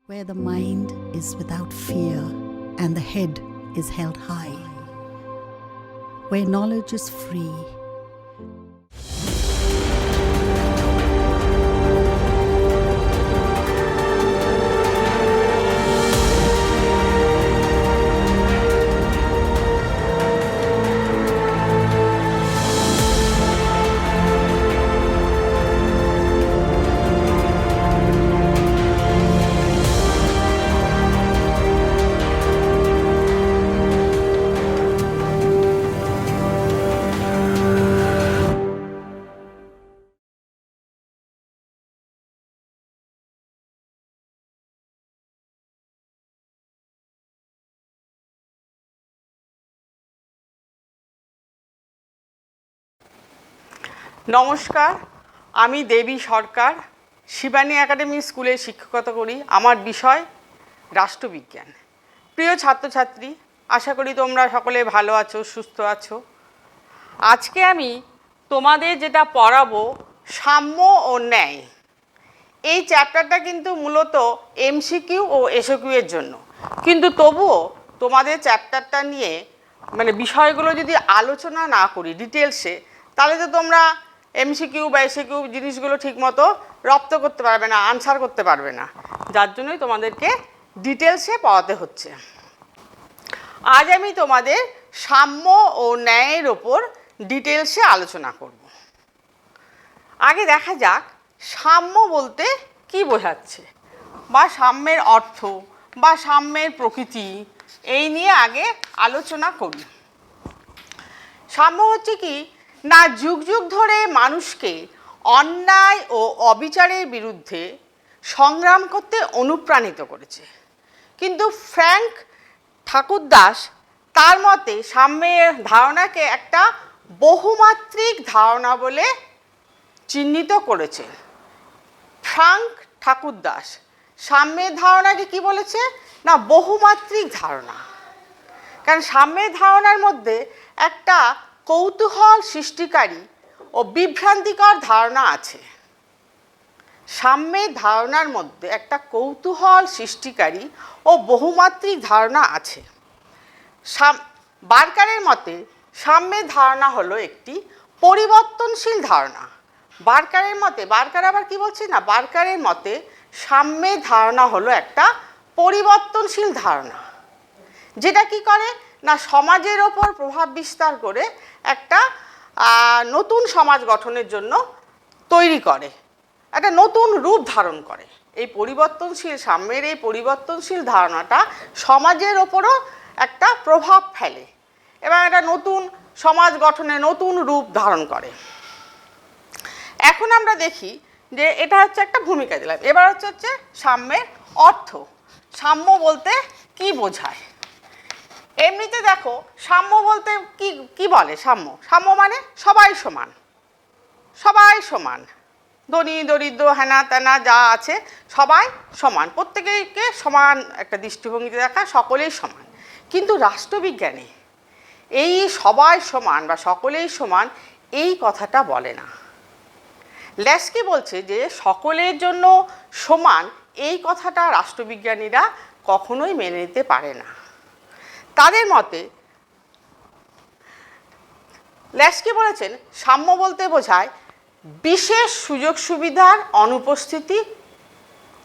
where the mind is without fear and the head is held high, where knowledge is free. নমস্কার, আমি দেবী সরকার, Shivani academy স্কুলে শিক্ষকতা করি। আমার বিষয় রাষ্ট্রবিজ্ঞান। প্রিয় ছাত্রছাত্রী, আশা করি তোমরা সকলে ভালো আছো, সুস্থ আছো। আজকে আমি তোমাদের যেটা পড়াবো সাম্য ও ন্যায়। এই চ্যাপ্টারটা কিন্তু মূলত এমসিকিউ ও এসকিউ এর জন্য, কিন্তু তবুও তোমাদের চ্যাপ্টারটা নিয়ে বিষয়গুলো যদি আলোচনা না করি ডিটেলসে, তাহলে তো তোমরা এমসিকিউ বা এসকিউ জিনিসগুলো ঠিকমতো রপ্ত করতে পারবে না, আনসার করতে পারবে না। যার জন্যই তোমাদেরকে ডিটেলসে পড়াতে হচ্ছে। আজ আমি তোমাদের সাম্য ও ন্যায়ের ওপর ডিটেলসে আলোচনা করব। আগে দেখা যাক সাম্য বলতে কি বোঝাচ্ছে, বা সাম্যের অর্থ বা সাম্যের প্রকৃতি, এই নিয়ে আগে আলোচনা করি। সাম্য হচ্ছে কি না, যুগ যুগ ধরে মানুষকে অন্যায় ও অবিচারের বিরুদ্ধে সংগ্রাম করতে অনুপ্রাণিত করেছে। কিন্তু ফ্র্যাঙ্ক ঠাকুরদাস তার মতে সাম্যের ধারণাকে একটা বহুমাত্রিক ধারণা বলে চিহ্নিত করেছেন। ফ্র্যাঙ্ক ঠাকুরদাস সাম্যের ধারণাকে কি বলেছে না, বহুমাত্রিক ধারণা। কারণ সাম্যের ধারণার মধ্যে একটা কৌতূহল সৃষ্টিকারী ও বিভ্রান্তিকর ধারণা আছে। সাম্যের ধারণার মধ্যে একটা কৌতূহল সৃষ্টিকারী ও বহুমাত্রিক ধারণা আছে। বার্কারের মতে সাম্যের ধারণা হলো একটি পরিবর্তনশীল ধারণা। বার্কারের মতে, বার্কার আবার কি বলছে না, বার্কারের মতে সাম্যের ধারণা হলো একটা পরিবর্তনশীল ধারণা, যেটা কি করে না, সমাজের ওপর প্রভাব বিস্তার করে একটা নতুন সমাজ গঠনের জন্য তৈরি করে, একটা নতুন রূপ ধারণ করে। এই পরিবর্তনশীল সাম্যের এই পরিবর্তনশীল ধারণাটা সমাজের ওপরও একটা প্রভাব ফেলে এবং একটা নতুন সমাজ গঠনে নতুন রূপ ধারণ করে। এখন আমরা দেখি যে এটা হচ্ছে একটা ভূমিকা দিলাম। এবার হচ্ছে সাম্যের অর্থ। সাম্য বলতে কি বোঝায়? এমনিতে দেখো সাম্য বলতে কি কি বলে? সাম্য সাম্য মানে সবাই সমান, সবাই সমান, ধনী দরিদ্র হেনা তেনা যা আছে সবাই সমান, প্রত্যেকেকে সমান একটা দৃষ্টিভঙ্গিতে দেখা, সকলেই সমান। কিন্তু রাষ্ট্রবিজ্ঞানে এই সবাই সমান বা সকলেই সমান এই কথাটা বলে না। ল্যাস্কি বলছে যে সকলের জন্য সমান এই কথাটা রাষ্ট্রবিজ্ঞানীরা কখনোই মেনে নিতে পারে না। তাদের মতে ল্যাস্কি বলেছেন সাম্য বলতে বোঝায় বিশেষ সুযোগ সুবিধার অনুপস্থিতি।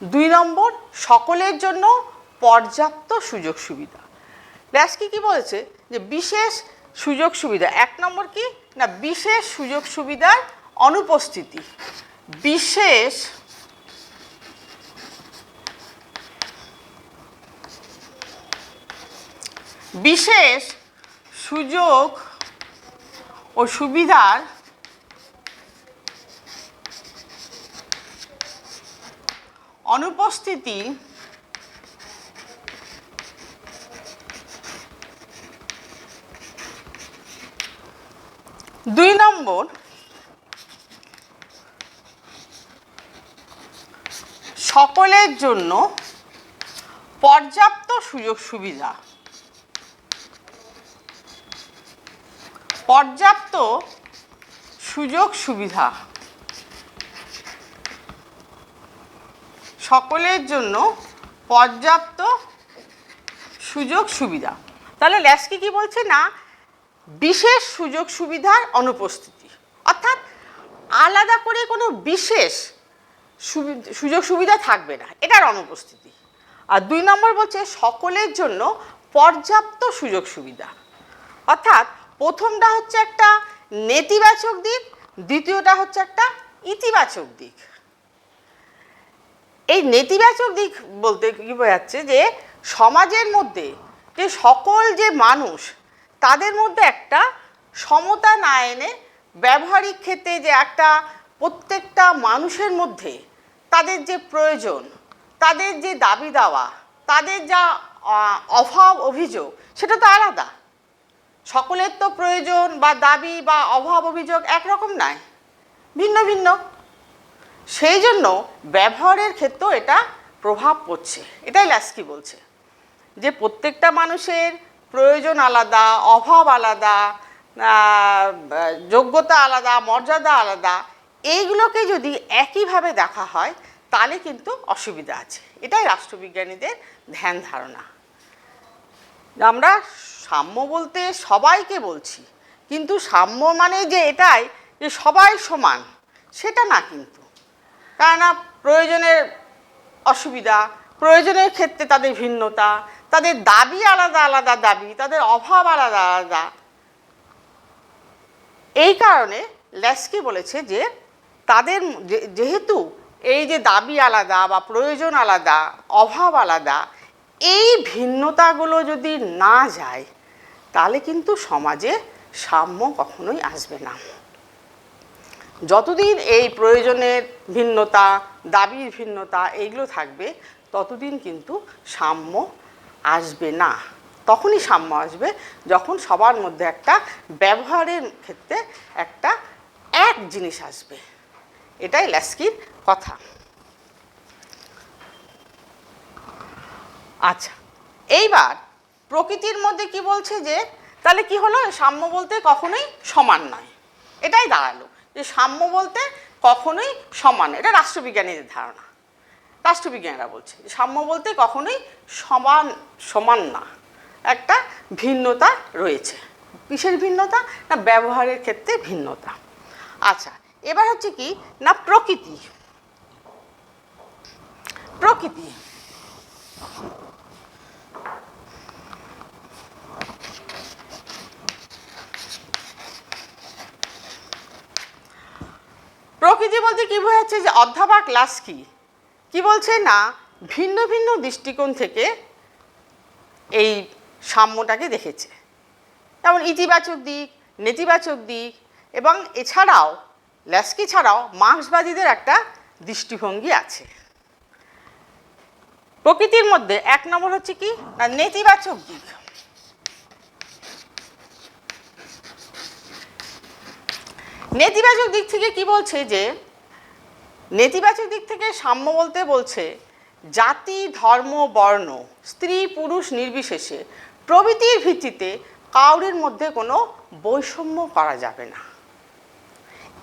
2 নম্বর, সকলের জন্য পর্যাপ্ত সুযোগ সুবিধা। ল্যাস্কি কি বলেছে যে বিশেষ সুযোগ সুবিধা। 1 নম্বর কি না, বিশেষ সুযোগ সুবিধার অনুপস্থিতি। বিশেষ সুযোগ ও সুবিধার অনুপস্থিতি দুই নম্বর, সকলের জন্য পর্যাপ্ত সুযোগ সুবিধা। পর্যাপ্ত সুযোগ সুবিধা, সকলের জন্য পর্যাপ্ত সুযোগ সুবিধা। তাহলে ল্যাস্কি কি বলছে না, বিশেষ সুযোগ সুবিধার অনুপস্থিতি, অর্থাৎ আলাদা করে কোনো বিশেষ সুযোগ সুবিধা থাকবে না, এটার অনুপস্থিতি। আর 2 নম্বর বলছে সকলের জন্য পর্যাপ্ত সুযোগ সুবিধা, অর্থাৎ প্রথমটা হচ্ছে একটা নেতিবাচক দিক, দ্বিতীয়টা হচ্ছে একটা ইতিবাচক দিক। এই নেতিবাচক দিক বলতে কি বোঝাচ্ছে, যে সমাজের মধ্যে যে সকল যে মানুষ তাদের মধ্যে একটা সমতা না এনে ব্যবহারিক ক্ষেত্রে যে একটা প্রত্যেকটা মানুষের মধ্যে তাদের যে প্রয়োজন, তাদের যে দাবি দাওয়া, তাদের যা অভাব অভিযোগ, সেটা তো আলাদা। সকলের তো প্রয়োজন বা দাবি বা অভাব অভিযোগ একরকম নয়, ভিন্ন ভিন্ন। সেই জন্য ব্যবহারের ক্ষেত্রেও এটা প্রভাব পড়ছে। এটাই ল্যাস্কি বলছে, যে প্রত্যেকটা মানুষের প্রয়োজন আলাদা, অভাব আলাদা, যোগ্যতা আলাদা, মর্যাদা আলাদা, এইগুলোকে যদি একইভাবে দেখা হয় তাহলে কিন্তু অসুবিধা আছে। এটাই রাষ্ট্রবিজ্ঞানীদের ধ্যান ধারণা। আমরা সাম্য বলতে সবাইকে বলছি, কিন্তু সাম্য মানে যে এটাই যে সবাই সমান, সেটা না কিন্তু। কেননা প্রয়োজনের অসুবিধা, প্রয়োজনের ক্ষেত্রে তাদের ভিন্নতা, তাদের দাবি আলাদা আলাদা দাবি, তাদের অভাব আলাদা আলাদা। এই কারণে ল্যাস্কি বলেছে যে তাদের যেহেতু এই যে দাবি আলাদা বা প্রয়োজন আলাদা, অভাব আলাদা, এই ভিন্নতাগুলো যদি না যায় তাহলে কিন্তু সমাজে সাম্য কখনোই আসবে না। যতদিন এই প্রয়োজনের ভিন্নতা, দাবির ভিন্নতা এইগুলো থাকবে ততদিন কিন্তু সাম্য আসবে না। তখনই সাম্য আসবে যখন সবার মধ্যে একটা ব্যবহারের ক্ষেত্রে একটা এক জিনিস আসবে। এটাই ল্যাস্কির কথা। আচ্ছা, এইবার প্রকৃতির মধ্যে কি বলছে, যে তাহলে কি হলো, সাম্য বলতে কখনোই সমান নয়। এটাই দাঁড়ালো যে সাম্য বলতে কখনোই সমান, এটা রাষ্ট্রবিজ্ঞানীদের ধারণা। রাষ্ট্রবিজ্ঞানীরা বলছে যে সাম্য বলতে কখনোই সমান সমান না, একটা ভিন্নতা রয়েছে। কিসের ভিন্নতা না, ব্যবহারের ক্ষেত্রে ভিন্নতা। আচ্ছা, এবার হচ্ছে কি না, প্রকৃতি। প্রকৃতি প্রকৃতি বলতে কি বোঝাচ্ছে, যে অধ্যাপক ল্যাস্কি কি বলছে না, ভিন্ন ভিন্ন দৃষ্টিকোণ থেকে এই সাম্যটাকে দেখেছে। যেমন ইতিবাচক দিক, নেতিবাচক দিক, এবং এছাড়াও ল্যাস্কি ছাড়াও মার্ক্সবাদীদের একটা দৃষ্টিভঙ্গি আছে। প্রকৃতির মধ্যে 1 নম্বর হচ্ছে কি না, নেতিবাচক দিক। নেতিবাচক দিক থেকে কি বলছে, যে নেতিবাচক দিক থেকে সাম্য বলতে বলছে জাতি, ধর্ম, বর্ণ, স্ত্রী পুরুষ নির্বিশেষে প্রভৃতির ভিত্তিতে কাউরির মধ্যে কোনো বৈষম্য করা যাবে না।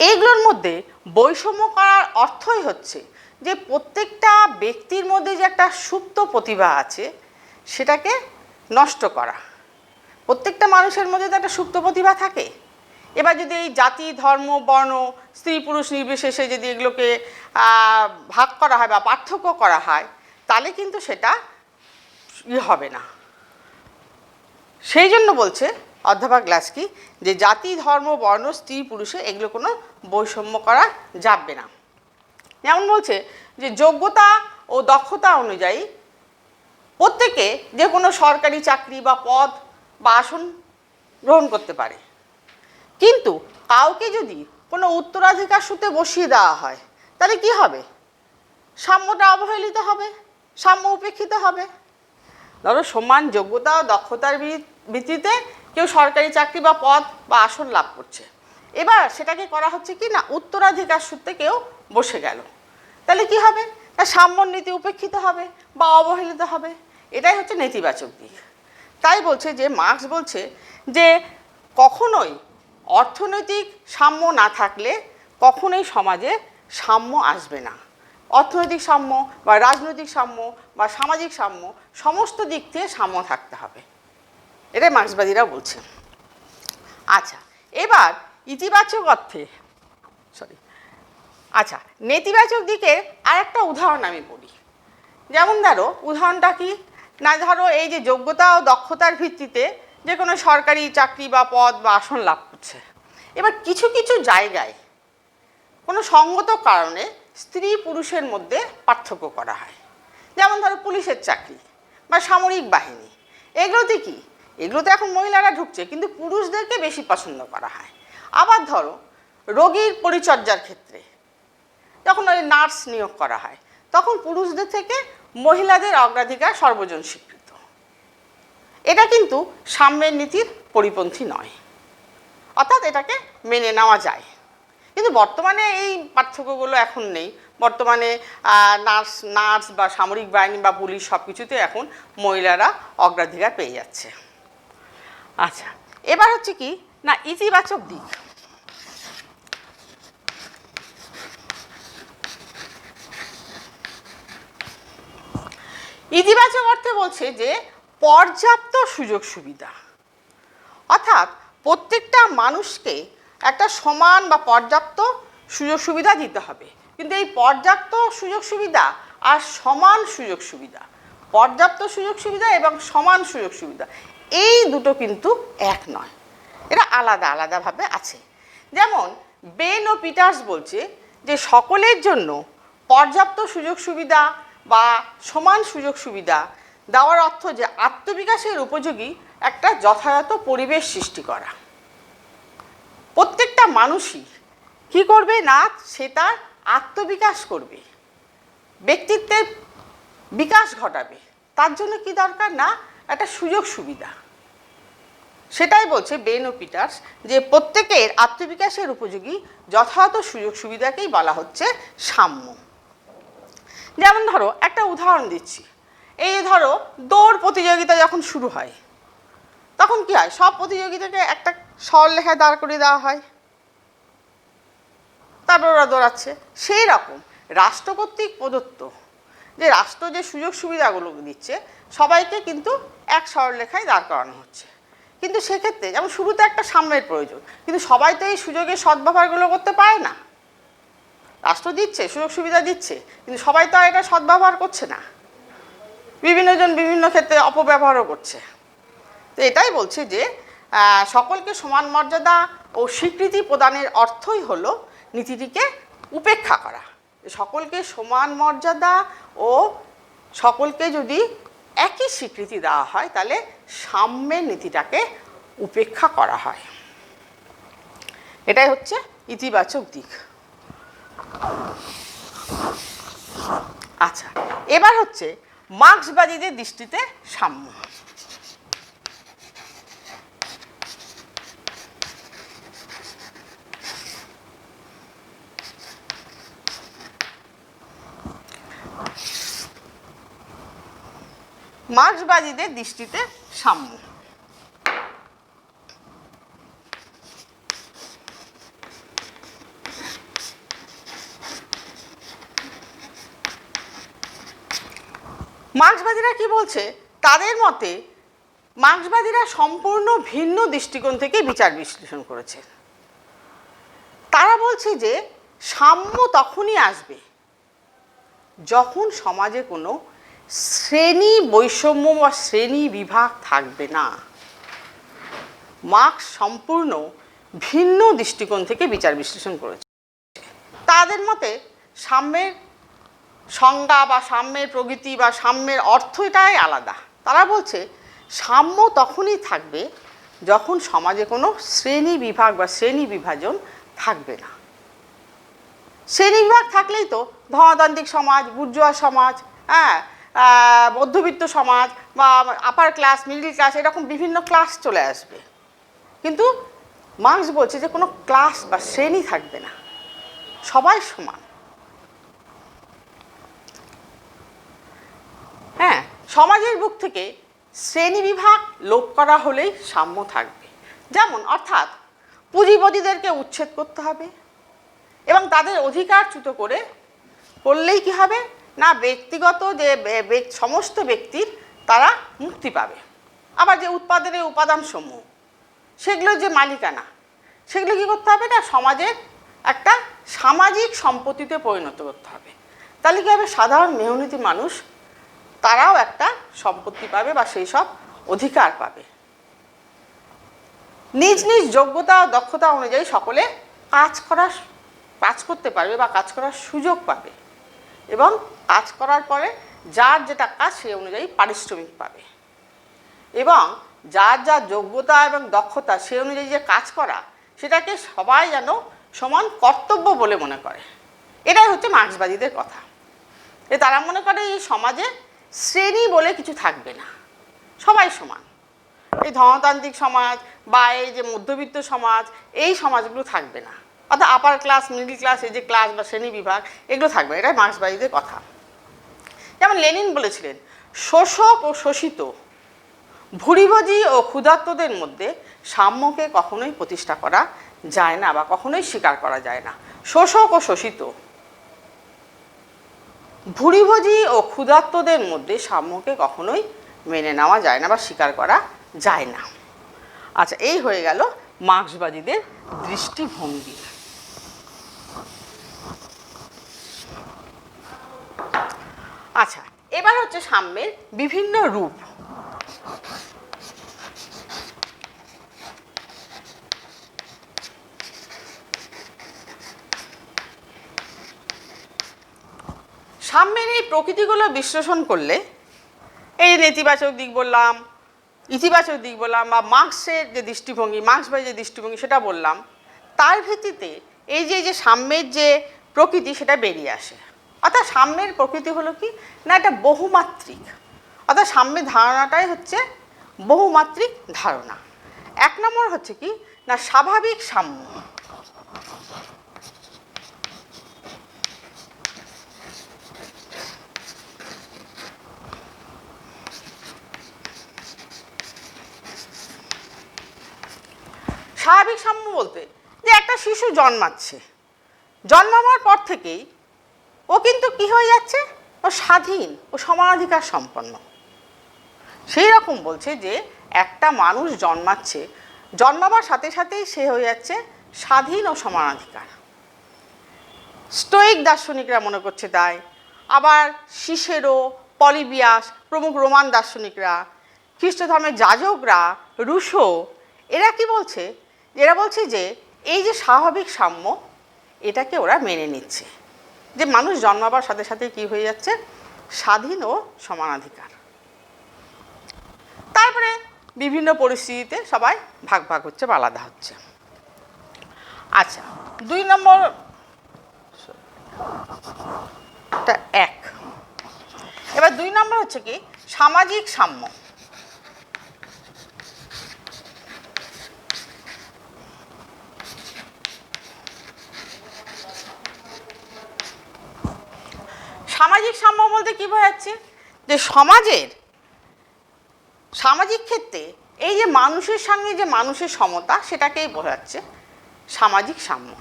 এইগুলোর মধ্যে বৈষম্য করার অর্থই হচ্ছে যে প্রত্যেকটা ব্যক্তির মধ্যে যে একটা সুপ্ত প্রতিভা আছে সেটাকে নষ্ট করা। প্রত্যেকটা মানুষের মধ্যে তো একটা সুপ্ত প্রতিভা থাকে। এবার যদি এই জাতি, ধর্ম, বর্ণ, স্ত্রী পুরুষ নির্বিশেষে যদি এগুলোকে ভাগ করা হয় বা পার্থক্য করা হয় তাহলে কিন্তু সেটা হবে না। সেই জন্য বলছে অধ্যাপক ল্যাস্কি যে জাতি, ধর্ম, বর্ণ, স্ত্রী পুরুষে এগুলো কোনো বৈষম্য করা যাবে না। যেমন বলছে যে যোগ্যতা ও দক্ষতা অনুযায়ী প্রত্যেকে যে কোনো সরকারি চাকরি বা পদ বা আসন গ্রহণ করতে পারে, কিন্তু কাউকে যদি কোনো উত্তরাধিকার সূত্রে বসিয়ে দেওয়া হয় তাহলে কি হবে, সাম্যটা অবহেলিত হবে, সাম্য উপেক্ষিত হবে। ধরো সমান যোগ্যতা ও দক্ষতার ভিত্তিতে কেউ সরকারি চাকরি বা পদ বা আসন লাভ করছে, এবার সেটাকে করা হচ্ছে কি না উত্তরাধিকার সূত্রে কেউ বসে গেল, তাহলে কি হবে, না সাম্যর নীতি উপেক্ষিত হবে বা অবহেলিত হবে। এটাই হচ্ছে নেতিবাচক দিক। তাই বলছে যে মার্ক্স বলছে যে কখনোই অর্থনৈতিক সাম্য না থাকলে কখনোই সমাজে সাম্য আসবে না। অর্থনৈতিক সাম্য বা রাজনৈতিক সাম্য বা সামাজিক সাম্য, সমস্ত দিক থেকে সাম্য থাকতে হবে, এটাই মার্ক্সবাদীরা বলছে। আচ্ছা, এবার ইতিবাচক অর্থে নেতিবাচক দিকের আরেকটা উদাহরণ আমি বলি। যেমন ধরো, উদাহরণটা কি না, ধরো এই যে যোগ্যতা ও দক্ষতার ভিত্তিতে যে কোনো সরকারি চাকরি বা পদ বা আসন লাভ করছে, এবার কিছু কিছু জায়গায় কোনো সঙ্গত কারণে স্ত্রী পুরুষের মধ্যে পার্থক্য করা হয়। যেমন ধরো পুলিশের চাকরি বা সামরিক বাহিনী, এগুলোতে কি, এগুলোতে এখন মহিলারা ঢুকছে কিন্তু পুরুষদেরকে বেশি পছন্দ করা হয়। আবার ধরো রোগীর পরিচর্যার ক্ষেত্রে যখন ওই নার্স নিয়োগ করা হয়, তখন পুরুষদের থেকে মহিলাদের অগ্রাধিকার সর্বজন স্বীকৃত। এটা কিন্তু সাম্যের নীতির পরিপন্থী নয়, অর্থাৎ এটাকে মেনে নেওয়া যায়। কিন্তু বর্তমানে এই পার্থক্যগুলো এখন নেই। বর্তমানে নার্স বা সামরিক বাহিনী বা পুলিশ সব কিছুতে এখন মহিলারা অগ্রাধিকার পেয়ে যাচ্ছে। আচ্ছা, এবার হচ্ছে কি না, ইতিবাচক দিক। ইতিবাচক অর্থে বলছে যে পর্যাপ্ত সুযোগ সুবিধা, অর্থাৎ প্রত্যেকটা মানুষকে একটা সমান বা পর্যাপ্ত সুযোগ সুবিধা দিতে হবে। কিন্তু এই পর্যাপ্ত সুযোগ সুবিধা আর সমান সুযোগ সুবিধা, পর্যাপ্ত সুযোগ সুবিধা এবং সমান সুযোগ সুবিধা, এই দুটো কিন্তু এক নয়, এটা আলাদা আলাদাভাবে আছে। যেমন বেন ও পিটার্স বলছে যে সকলের জন্য পর্যাপ্ত সুযোগ সুবিধা বা সমান সুযোগ সুবিধা দেওয়ার অর্থ যে আত্মবিকাশের উপযোগী একটা যথাযথ পরিবেশ সৃষ্টি করা। প্রত্যেকটা মানুষই কি করবে না, সে তার আত্মবিকাশ করবে, ব্যক্তিত্বের বিকাশ ঘটাবে। তার জন্য কি দরকার না, একটা সুযোগ সুবিধা। সেটাই বলছে বেন ও পিটার্স যে প্রত্যেকের আত্মবিকাশের উপযোগী যথাযথ সুযোগ সুবিধাকেই বলা হচ্ছে সাম্য। যেমন ধরো একটা উদাহরণ দিচ্ছি, এই ধরো দৌড় প্রতিযোগিতা যখন শুরু হয়, তখন কি হয়, সব প্রতিযোগিতাকে একটা সরলরেখায় দাঁড় করিয়ে দেওয়া হয়, তারপর ওরা দৌড়াচ্ছে। সেই রকম রাষ্ট্র কর্তৃক প্রদত্ত যে রাষ্ট্র যে সুযোগ সুবিধাগুলো দিচ্ছে, সবাইকে কিন্তু এক সরলরেখায় দাঁড় করানো হচ্ছে। কিন্তু সেক্ষেত্রে যেমন শুরুতে একটা সাম্যের প্রয়োজন, কিন্তু সবাই তো এই সুযোগের সদ্ব্যবহারগুলো করতে পারে না। রাষ্ট্র দিচ্ছে, সুযোগ সুবিধা দিচ্ছে, কিন্তু সবাই তো এটা সদ্ব্যবহার করছে না, বিভিন্নজন বিভিন্ন ক্ষেত্রে অপব্যবহারও করছে। তো এটাই বলছে যে সকলকে সমান মর্যাদা ও স্বীকৃতি প্রদানের অর্থই হলো নীতিটিকে উপেক্ষা করা। সকলকে সমান মর্যাদা ও সকলকে যদি একই স্বীকৃতি দেওয়া হয়, তাহলে সাম্যের নীতিটাকে উপেক্ষা করা হয়। এটাই হচ্ছে ইতিবাচক দিক। আচ্ছা, এবার হচ্ছে মার্ক্সবাদীদের দৃষ্টিতে সাম্য। মার্ক্সবাদীদের দৃষ্টিতে সাম্য। মার্ক্সবাদীরা কি বলছে, তাদের মতে মার্ক্সবাদীরা সম্পূর্ণ ভিন্ন দৃষ্টিকোণ থেকে বিচার বিশ্লেষণ করেছে। তারা বলছে যে সাম্য তখনই আসবে যখন সমাজে কোনো শ্রেণী বৈষম্য বা শ্রেণী বিভাগ থাকবে না। মার্ক্স সম্পূর্ণ ভিন্ন দৃষ্টিকোণ থেকে বিচার বিশ্লেষণ করেছে। তাদের মতে সাম্যের সংজ্ঞা বা সাম্যের প্রকৃতি বা সাম্যের অর্থ এটাই আলাদা। তারা বলছে সাম্য তখনই থাকবে যখন সমাজে কোনো শ্রেণী বিভাগ বা শ্রেণী বিভাজন থাকবে না। শ্রেণী বিভাগ থাকলেই তো ধনতান্ত্রিক সমাজ, বুর্জোয়া সমাজ, মধ্যবিত্ত সমাজ বা আপার ক্লাস, মিডল ক্লাস, এরকম বিভিন্ন ক্লাস চলে আসবে। কিন্তু মার্ক্স বলছে যে কোনো ক্লাস বা শ্রেণী থাকবে না, সবাই সমান। সমাজের বুক থেকে শ্রেণী বিভাগ লোপ করা হলেই সাম্য থাকবে। যেমন অর্থাৎ পুঁজিপতিদেরকে উচ্ছেদ করতে হবে এবং তাদের অধিকারচ্যুত করে করলেই কি হবে না ব্যক্তিগত যে সমস্ত ব্যক্তির তারা মুক্তি পাবে। আবার যে উৎপাদনের উপাদানসমূহ সেগুলোর যে মালিকানা সেগুলো কী করতে হবে না সমাজের একটা সামাজিক সম্পত্তিতে পরিণত করতে হবে। তাহলে কী হবে সাধারণ মেহনতি মানুষ তারাও একটা সম্পত্তি পাবে বা সেই সব অধিকার পাবে। নিজ নিজ যোগ্যতা ও দক্ষতা অনুযায়ী সকলে কাজ করতে পারবে বা কাজ করার সুযোগ পাবে এবং কাজ করার পরে যার যেটা কাজ সেই অনুযায়ী পারিশ্রমিক পাবে এবং যার যার যোগ্যতা এবং দক্ষতা সেই অনুযায়ী যে কাজ করা সেটাকে সবাই যেন সমান কর্তব্য বলে মনে করে। এটাই হচ্ছে মার্ক্সবাদীদের কথা। তারা মনে করে এই সমাজে শ্রেণী বলে কিছু থাকবে না, সবাই সমান। এই ধনতান্ত্রিক সমাজ বা এই যে মধ্যবিত্ত সমাজ এই সমাজগুলো থাকবে না, অর্থাৎ আপার ক্লাস মিডল ক্লাস এই যে ক্লাস বা শ্রেণী বিভাগ এগুলো থাকবে। এটাই মার্ক্সবাদীদের কথা। যেমন লেনিন বলেছিলেন শোষক ও শোষিত ভুরিভোজী ও ক্ষুধার্তদের মধ্যে সাম্যকে কখনোই প্রতিষ্ঠা করা যায় না বা কখনোই স্বীকার করা যায় না। শোষক ও শোষিত ভুরিভোজী ও ক্ষুধার্তদের মধ্যে সাম্যকে কখনোই মেনে নেওয়া যায় না বা স্বীকার করা যায় না। আচ্ছা, এই হয়ে গেল মার্ক্সবাদীদের দৃষ্টিভঙ্গি। আচ্ছা, এবার হচ্ছে সাম্যের বিভিন্ন রূপ। সাম্যের এই প্রকৃতিগুলো বিশ্লেষণ করলে এই নেতিবাচক দিক বললাম, ইতিবাচক দিক বললাম বা মার্ক্সের যে দৃষ্টিভঙ্গি মার্ক্সবাদী যে দৃষ্টিভঙ্গি সেটা বললাম, তার ভিত্তিতে এই যে সাম্যের যে প্রকৃতি সেটা বেরিয়ে আসে। অর্থাৎ সাম্যের প্রকৃতি হলো কি না এটা বহুমাত্রিক, অর্থাৎ সাম্যের ধারণাটাই হচ্ছে বহুমাত্রিক ধারণা। এক নম্বর হচ্ছে কি না স্বাভাবিক সাম্য। স্বাভাবিক সাম্য বলতে যে একটা শিশু জন্মাচ্ছে, জন্মাবার পর থেকেই ও কিন্তু কি হয়ে যাচ্ছে ও স্বাধীন ও সমানাধিকার সম্পন্ন। সেই রকম বলছে যে একটা মানুষ জন্মাচ্ছে, জন্মাবার সাথে সাথেই সে হয়ে যাচ্ছে স্বাধীন ও সমানাধিকার। স্টোইক দার্শনিকরা মনে করছে তাই, আবার সিসেরো, পলিবিয়াস প্রমুখ রোমান দার্শনিকরা, খ্রিস্ট ধর্মের যাজকরা, রুশো এরা কি বলছে, এরা বলছে যে এই যে স্বাভাবিক সাম্য এটাকে ওরা মেনে নিচ্ছে, যে মানুষ জন্মাবার সাথে সাথে কি হয়ে যাচ্ছে স্বাধীন ও সমানাধিকার। তারপরে বিভিন্ন পরিস্থিতিতে সবাই ভাগ ভাগ হচ্ছে বা আলাদা হচ্ছে। আচ্ছা, 2 নম্বর এক। এবার 2 নম্বর হচ্ছে কি সামাজিক সাম্য। সামাজিক সাম্য বলতে কি বোঝাচ্ছে যে সমাজের সামাজিক ক্ষেত্রে এই যে মানুষের সঙ্গে যে মানুষের সমতা সেটাকেই বোঝাচ্ছে সামাজিক সাম্য।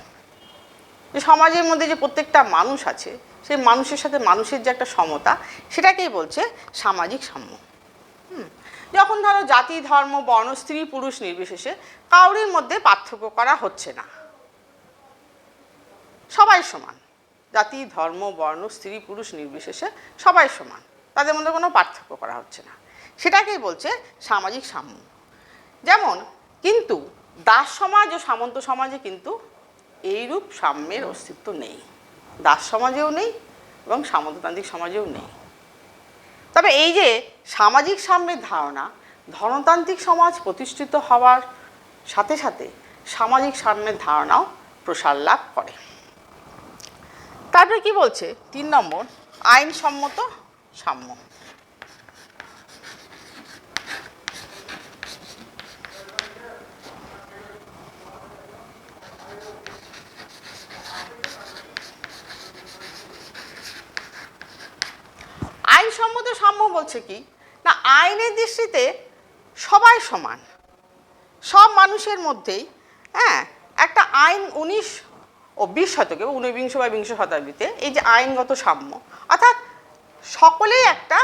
যে সমাজের মধ্যে যে প্রত্যেকটা মানুষ আছে সেই মানুষের সাথে মানুষের যে একটা সমতা সেটাকেই বলছে সামাজিক সাম্য। যখন ধরো জাতি ধর্ম বর্ণ স্ত্রী পুরুষ নির্বিশেষে কাউরির মধ্যে পার্থক্য করা হচ্ছে না, সবাই সমান, জাতি ধর্ম বর্ণ স্ত্রী পুরুষ নির্বিশেষে সবাই সমান, তাদের মধ্যে কোনো পার্থক্য করা হচ্ছে না, সেটাকেই বলছে সামাজিক সাম্য। যেমন কিন্তু দাস সমাজ ও সামন্ত সমাজে কিন্তু এইরূপ সাম্যের অস্তিত্ব নেই, দাস সমাজেও নেই এবং সামন্ততান্ত্রিক সমাজেও নেই। তবে এই যে সামাজিক সাম্যের ধারণা ধনতান্ত্রিক সমাজ প্রতিষ্ঠিত হওয়ার সাথে সাথে সামাজিক সাম্যের ধারণাও প্রসার লাভ করে। তারপরে কি বলছে 3 নম্বর আইনসম্মত সাম্য। আইনসম্মত সাম্য বলছে কি না আইনের দৃষ্টিতে সবাই সমান, সব মানুষের মধ্যেই একটা আইন 19 ও 20 শতকে, ঊনবিংশ বা বিংশ শতাব্দীতে এই যে আইনগত সাম্য, অর্থাৎ সকলেই একটা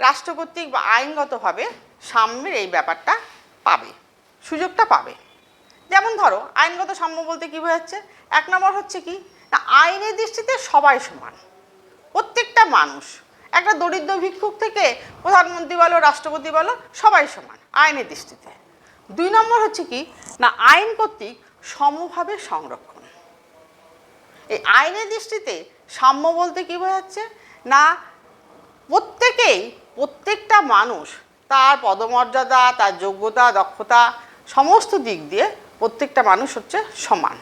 রাষ্ট্রকর্তৃক বা আইনগতভাবে সাম্যের এই ব্যাপারটা পাবে, সুযোগটা পাবে। যেমন ধরো আইনগত সাম্য বলতে কী বোঝাচ্ছে? 1 নম্বর হচ্ছে কি না, আইনের দৃষ্টিতে সবাই সমান, প্রত্যেকটা মানুষ, একটা দরিদ্র ভিক্ষুক থেকে প্রধানমন্ত্রী বলো, রাষ্ট্রপতি বলো, সবাই সমান আইনের দৃষ্টিতে। 2 নম্বর হচ্ছে কি না, আইন কর্তৃক সমভাবে সংরক্ষণ। এই আইনের দৃষ্টিতে সাম্য বলতে কী বোঝাচ্ছে না, প্রত্যেকটা মানুষ তার পদমর্যাদা, তার যোগ্যতা, দক্ষতা, সমস্ত দিক দিয়ে প্রত্যেকটা মানুষ হচ্ছে সমান,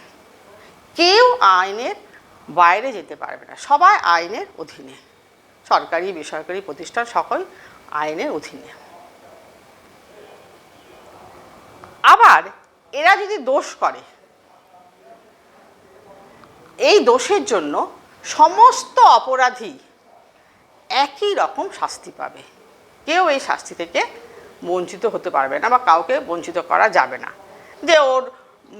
কেউ আইনের বাইরে যেতে পারবে না, সবাই আইনের অধীনে, সরকারি বেসরকারি প্রতিষ্ঠান সকল আইনের অধীনে। আবার এরা যদি দোষ করে, এই দোষের জন্য সমস্ত অপরাধী একই রকম শাস্তি পাবে, কেউ এই শাস্তি থেকে বঞ্চিত হতে পারবে না বা কাউকে বঞ্চিত করা যাবে না যে ওর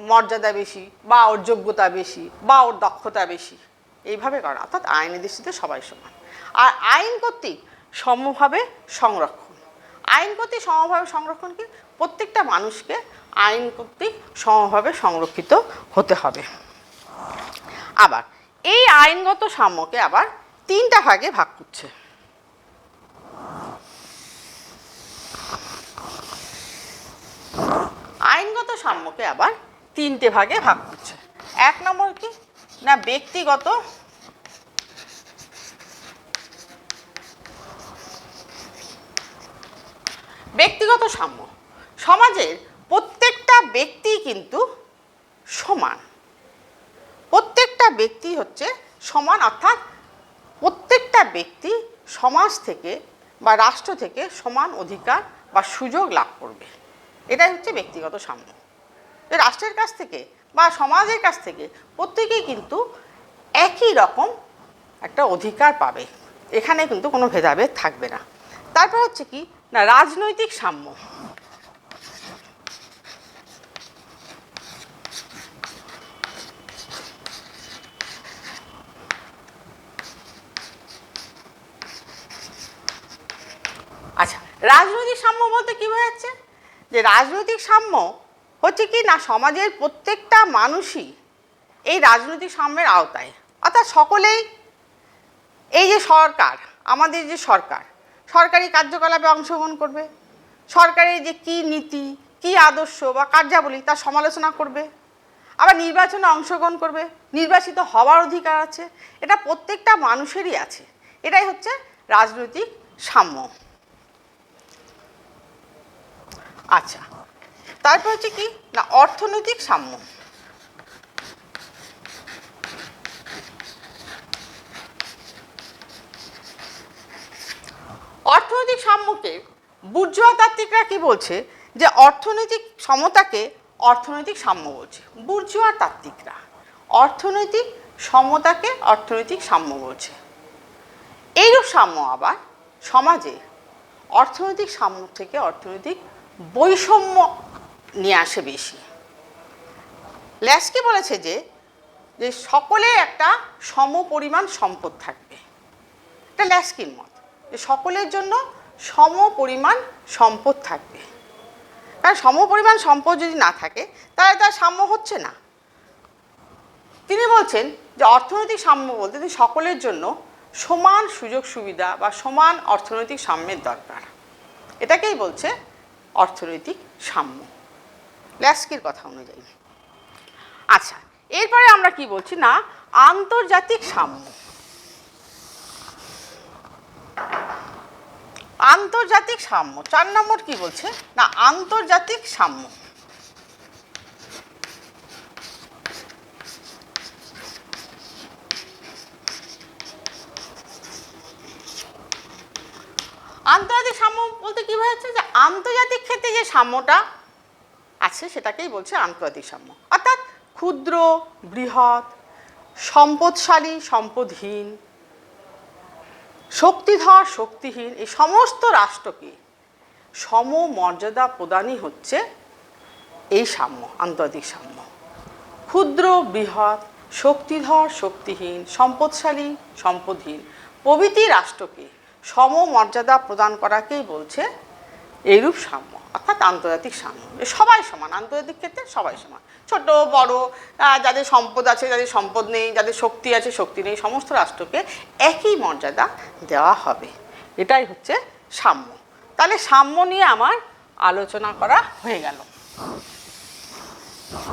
মর্যাদা বেশি বা ওর যোগ্যতা বেশি বা ওর দক্ষতা বেশি, এইভাবে করা। অর্থাৎ আইনের দৃষ্টিতে সবাই সমান। আর আইন কর্তৃক সমভাবে সংরক্ষণ, আইন কর্তৃক সমভাবে সংরক্ষণ কি, প্রত্যেকটা মানুষকে আইন কর্তৃক সমভাবে সংরক্ষিত হতে হবে। আবার এই আইনগত সাম্যকে আবার 3টা ভাগে ভাগ করছে। আইনগত সাম্যকে আবার 3টে ভাগে ভাগ করছে। 1 নম্বর কি না, ব্যক্তিগত সাম্য। সমাজের প্রত্যেকটা ব্যক্তি কিন্তু সমান, প্রত্যেকটা ব্যক্তি হচ্ছে সমান, অর্থাৎ প্রত্যেকটা ব্যক্তি সমাজ থেকে বা রাষ্ট্র থেকে সমান অধিকার বা সুযোগ লাভ করবে, এটাই হচ্ছে ব্যক্তিগত সাম্য। রাষ্ট্রের কাছ থেকে বা সমাজের কাছ থেকে প্রত্যেকেই কিন্তু একই রকম একটা অধিকার পাবে, এখানে কিন্তু কোনো ভেদাভেদ থাকবে না। তারপর হচ্ছে কি না, রাজনৈতিক সাম্য। আচ্ছা, রাজনৈতিক সাম্য বলতে কী বোঝাচ্ছে? যে রাজনৈতিক সাম্য হচ্ছে কি না, সমাজের প্রত্যেকটা মানুষই এই রাজনৈতিক সাম্যের আওতায়, অর্থাৎ সকলেই, এই যে সরকার, আমাদের যে সরকার সরকারি কার্যকলাপে অংশগ্রহণ করবে, সরকারের যে কী নীতি, কী আদর্শ বা কার্যাবলী তার সমালোচনা করবে, আবার নির্বাচনে অংশগ্রহণ করবে, নির্বাচিত হওয়ার অধিকার আছে, এটা প্রত্যেকটা মানুষেরই আছে, এটাই হচ্ছে রাজনৈতিক সাম্য। আচ্ছা, তারপর হচ্ছে কি না, অর্থনৈতিক সাম্য। অর্থনৈতিক সাম্যকে বুর্জোয়া তাত্ত্বিকরা কি বলছে, যে অর্থনৈতিক সমতাকে অর্থনৈতিক সাম্য বলছে। বুর্জোয়া তাত্ত্বিকরা অর্থনৈতিক সমতাকে অর্থনৈতিক সাম্য বলছে। এইরূপ সাম্য আবার সমাজে অর্থনৈতিক সাম্য থেকে অর্থনৈতিক বৈষম্য নিয়ে আসে বেশি। ল্যাস্কি বলেছে যে সকলের একটা সমপরিমাণ সম্পদ থাকবে, এটা ল্যাস্কির মত, যে সকলের জন্য সমপরিমাণ সম্পদ থাকবে, কারণ সমপরিমাণ সম্পদ যদি না থাকে তাহলে তার সাম্য হচ্ছে না। তিনি বলছেন যে অর্থনৈতিক সাম্য বলতে সকলের জন্য সমান সুযোগ সুবিধা বা সমান অর্থনৈতিক সাম্যের দরকার, এটাকেই বলছে অর্থনৈতিক সাম্য ল্যাস্কির কথা অনুযায়ী। আচ্ছা, এরপরে আমরা কি বলছি না, আন্তর্জাতিক সাম্য। আন্তর্জাতিক সাম্য 4 নম্বর কি বলছে না, আন্তর্জাতিক সাম্য। আন্তর্জাতিক সাম্য বলতে কি বোঝাচ্ছে, যে আন্তর্জাতিক ক্ষেত্রে যে সাম্যটা আছে সেটাকেই বলছে আন্তর্জাতিক সাম্য, অর্থাৎ ক্ষুদ্র বৃহৎ, সম্পদশালী সম্পদহীন, শক্তিধর শক্তিহীন, এই সমস্ত রাষ্ট্রকে সমমর্যাদা প্রদানই হচ্ছে এই সাম্য, আন্তর্জাতিক সাম্য। ক্ষুদ্র বৃহৎ, শক্তিধর শক্তিহীন, সম্পদশালী সম্পদহীন প্রভৃতি রাষ্ট্রকে সমমর্যাদা প্রদান করাকেই বলছে এইরূপ সাম্য, অর্থাৎ আন্তর্জাতিক সাম্য। সবাই সমান, আন্তর্জাতিক ক্ষেত্রে সবাই সমান, ছোট বড়, যাদের সম্পদ আছে যাদের সম্পদ নেই, যাদের শক্তি আছে শক্তি নেই, সমস্ত রাষ্ট্রকে একই মর্যাদা দেওয়া হবে। এটাই হচ্ছে সাম্য। তাহলে সাম্য নিয়ে আমার আলোচনা করা হয়ে গেল।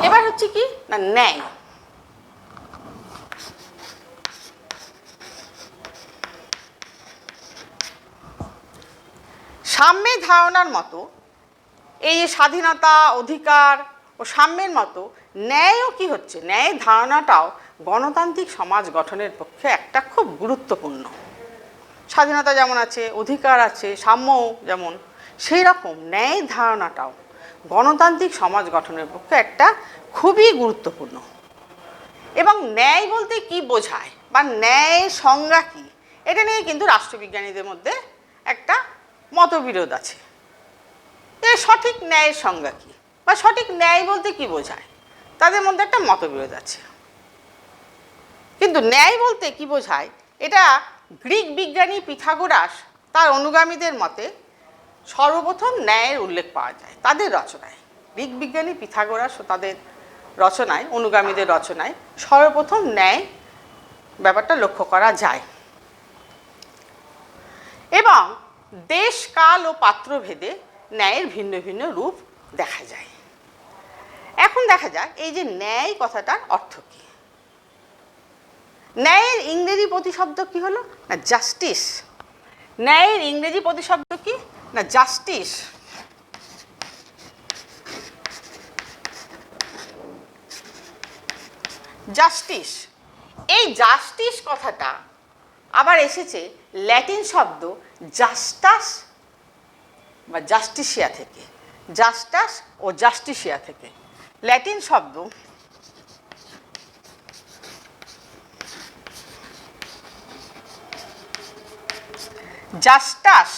এবার হচ্ছে কি না ন্যায়। সাম্যের ধারণার মতো এই যে স্বাধীনতা অধিকার ও সাম্যের মতো ন্যায়ও কি হচ্ছে, ন্যায়ের ধারণাটাও গণতান্ত্রিক সমাজ গঠনের পক্ষে একটা খুব গুরুত্বপূর্ণ। স্বাধীনতা যেমন আছে, অধিকার আছে, সাম্যও যেমন, সেই রকম ন্যায়ের ধারণাটাও গণতান্ত্রিক সমাজ গঠনের পক্ষে একটা খুবই গুরুত্বপূর্ণ। এবং ন্যায় বলতে কি বোঝায় বা ন্যায়ের সংজ্ঞা কী, এটা নিয়ে কিন্তু রাষ্ট্রবিজ্ঞানীদের মধ্যে একটা মতবিরোধ আছে। এর সঠিক ন্যায়ের সংজ্ঞা কী বা সঠিক ন্যায় বলতে কি বোঝায়, তাদের মধ্যে একটা মতবিরোধ আছে। কিন্তু ন্যায় বলতে কি বোঝায় এটা গ্রিক বিজ্ঞানী পিথাগোরাস তার অনুগামীদের মতে সর্বপ্রথম ন্যায়ের উল্লেখ পাওয়া যায় তাদের রচনায়। গ্রিক বিজ্ঞানী পিথাগোরাস ও তাদের রচনায়, অনুগামীদের রচনায় সর্বপ্রথম ন্যায় ব্যাপারটা লক্ষ্য করা যায়। এবং দেশ কাল ও পাত্রভেদে ন্যায়ের ভিন্ন ভিন্ন রূপ দেখা যায়। এখন দেখা যাক এই যে ন্যায় কথাটার অর্থ কী। ন্যায়ের ইংরেজি প্রতিশব্দ কি হলো না জাস্টিস। ন্যায়ের ইংরেজি প্রতিশব্দ কি না জাস্টিস। জাস্টিস, এই জাস্টিস কথাটা আবার এসেছে ল্যাটিন শব্দ জাস্টাস বা জাস্টিসিয়া থেকে। জাস্টাস ও জাস্টিসিয়া থেকে ল্যাটিন শব্দ জাস্টাস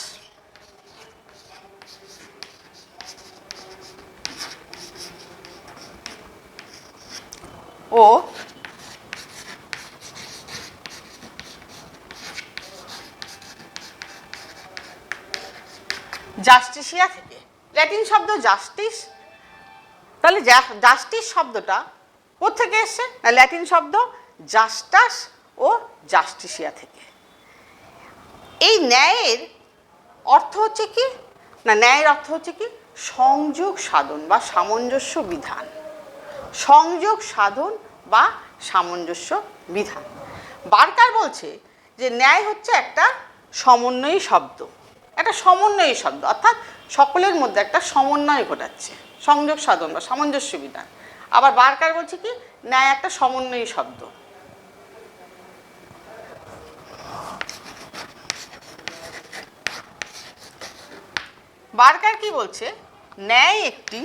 ও জাস্টিসিয়া থেকে, ল্যাটিন শব্দ জাস্টিস। তাহলে জাস্টিস শব্দটা কোত্থেকে এসছে না ল্যাটিন শব্দ জাস্টাস ও জাস্টিসিয়া থেকে। এই ন্যায়ের অর্থ হচ্ছে কি না ন্যায়ের অর্থ হচ্ছে কি সংযোগ সাধন বা সামঞ্জস্য বিধান। সংযোগ সাধন বা সামঞ্জস্য বিধান। বার্কার বলছে যে ন্যায় হচ্ছে একটা সমন্বয়ী শব্দ, একটা সমন্বয়ী শব্দ, অর্থাৎ সকলের মধ্যে একটা সমন্বয় ঘটাচ্ছে, সংযোগ সাধন বা সামঞ্জস্য বিধান। আবার বার্কার বলছে কি ন্যায় একটা সমন্বয়ী শব্দ। বার্কার কি বলছে, ন্যায় একটি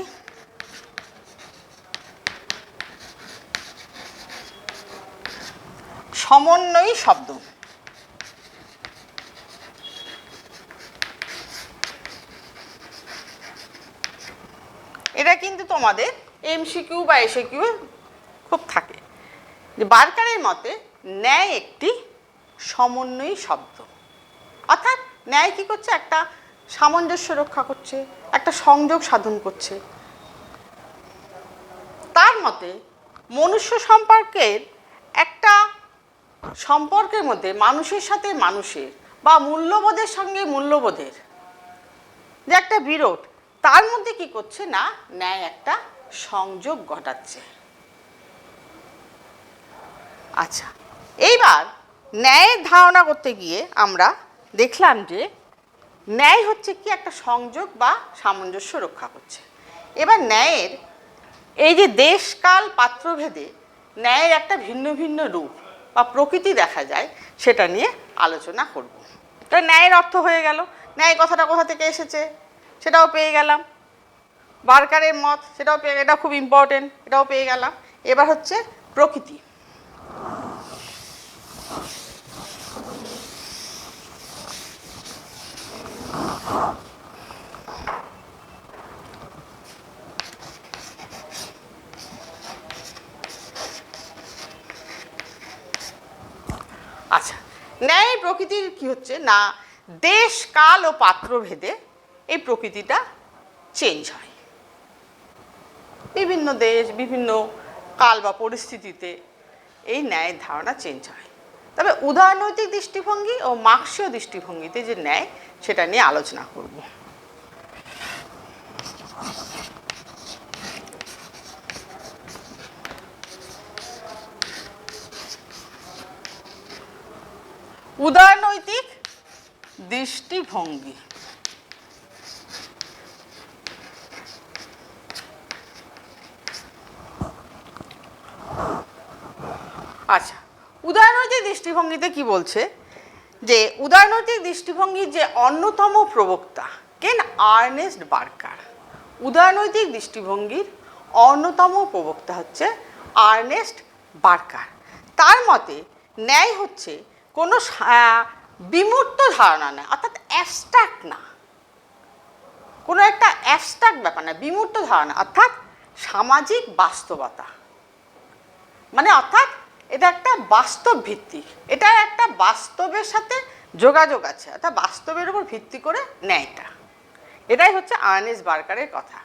সমন্বয়ী শব্দ। এটা কিন্তু তোমাদের এমসিকিউ বা এসএকিউ খুব থাকে যে বার্কারের মতে ন্যায় একটি সমন্বয়ী শব্দ, অর্থাৎ ন্যায় কি করছে একটা সামঞ্জস্য রক্ষা করছে, একটা সংযোগ সাধন করছে। তার মতে মনুষ্য সম্পর্কের একটা সম্পর্কের মধ্যে মানুষের সাথে মানুষের বা মূল্যবোধের সঙ্গে মূল্যবোধের যে একটা বিরোধ, তার মধ্যে কি করছে না ন্যায় একটা সংযোগ ঘটাচ্ছে। আচ্ছা, এইবার ন্যায়ের ধারণা করতে গিয়ে আমরা দেখলাম যে ন্যায় হচ্ছে কি একটা সংযোগ বা সামঞ্জস্য রক্ষা করছে। এবার ন্যায়ের এই যে দেশকাল পাত্রভেদে ন্যায়ের একটা ভিন্ন ভিন্ন রূপ বা প্রকৃতি দেখা যায়, সেটা নিয়ে আলোচনা করব। তো ন্যায়ের অর্থ হয়ে গেল, ন্যায় কথাটা কোথা থেকে এসেছে সেটাও পেয়ে গেলাম, বার্কারের মত সেটাও পেয়ে, এটা খুব ইম্পর্টেন্ট, এটাও পেয়ে গেলাম। এবার হচ্ছে প্রকৃতি। ন্যায়ের প্রকৃতির কি হচ্ছে না, দেশ কাল ও পাত্র ভেদে এই প্রকৃতিটা চেঞ্জ হয়। বিভিন্ন দেশ, বিভিন্ন কাল বা পরিস্থিতিতে এই ন্যায়ের ধারণা চেঞ্জ হয়। তবে উদারনৈতিক দৃষ্টিভঙ্গি ও মার্ক্সীয় দৃষ্টিভঙ্গিতে যে ন্যায়, সেটা নিয়ে আলোচনা করব। উদারনৈতিক দৃষ্টিভঙ্গি। আচ্ছা, উদারনৈতিক দৃষ্টিভঙ্গিতে কি বলছে যে উদারনৈতিক দৃষ্টিভঙ্গির যে অন্যতম প্রবক্তা কেন, আর্নেস্ট বার্কার। উদারনৈতিক দৃষ্টিভঙ্গির অন্যতম প্রবক্তা হচ্ছে আর্নেস্ট বার্কার। তার মতে ন্যায় হচ্ছে কোনো বিমূর্ত ধারণা না, অর্থাৎ অ্যাবস্ট্রাক্ট না, কোনো একটা অ্যাবস্ট্রাক্ট ব্যাপার না, বিমূর্ত ধারণা, অর্থাৎ সামাজিক বাস্তবতা। মানে অর্থাৎ এটা একটা বাস্তব ভিত্তিক, এটা একটা বাস্তবের সাথে যোগাযোগ আছে, অর্থাৎ বাস্তবের উপর ভিত্তি করে ন্যায়টা। এটাই হচ্ছে আর্নেস্ট বার্কারের কথা।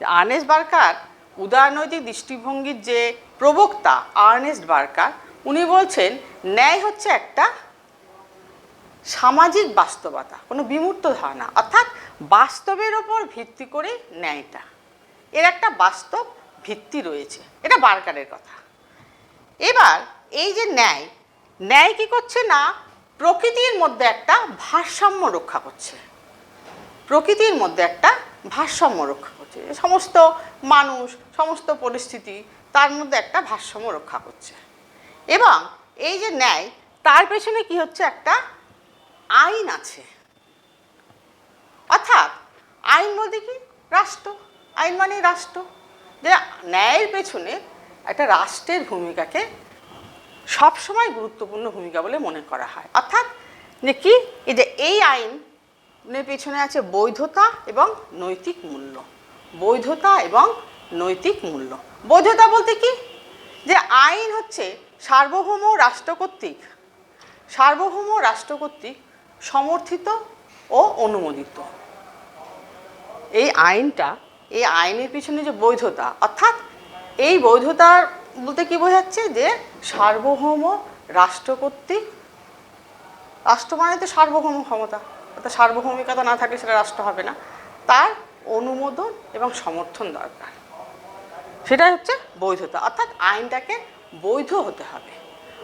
আর্নেস্ট বার্কার উদারনৈতিক দৃষ্টিভঙ্গির যে প্রবক্তা আর্নেস্ট বার্কার, উনি বলছেন ন্যায় হচ্ছে একটা সামাজিক বাস্তবতা, কোনো বিমূর্ত ধারণা, অর্থাৎ বাস্তবের ওপর ভিত্তি করে ন্যায়টা, এর একটা বাস্তব ভিত্তি রয়েছে। এটা বার্কারের কথা। এবার এই যে ন্যায়, ন্যায় কি করছে না, প্রকৃতির মধ্যে একটা ভারসাম্য রক্ষা করছে। প্রকৃতির মধ্যে একটা ভারসাম্য রক্ষা করছে, সমস্ত মানুষ, সমস্ত পরিস্থিতি, তার মধ্যে একটা ভারসাম্য রক্ষা করছে। এবং এই যে ন্যায়, তার পেছনে কি হচ্ছে, একটা আইন আছে। অর্থাৎ আইন বলতে কি, রাষ্ট্র। আইন মানে রাষ্ট্র। যে ন্যায়ের পেছনে একটা রাষ্ট্রের ভূমিকাকে সবসময় গুরুত্বপূর্ণ ভূমিকা বলে মনে করা হয়। অর্থাৎ যে কি, এই যে এই আইনের পেছনে আছে বৈধতা এবং নৈতিক মূল্য। বৈধতা এবং নৈতিক মূল্য। বৈধতা বলতে কি, যে আইন হচ্ছে সার্বভৌম রাষ্ট্র কর্তৃক সমর্থিত ও অনুমোদিত। এই আইনটা, এই আইনের পিছনে যে বৈধতা, অর্থাৎ এই বৈধতার বলতে কি বোঝাচ্ছে, যে সার্বভৌম রাষ্ট্র কর্তৃক, রাষ্ট্র মানে তো সার্বভৌম ক্ষমতা, অর্থাৎ সার্বভৌমিকতা না থাকলে সেটা রাষ্ট্র হবে না, তার অনুমোদন এবং সমর্থন দরকার। সেটা হচ্ছে বৈধতা, অর্থাৎ আইনটাকে বৈধ হতে হবে।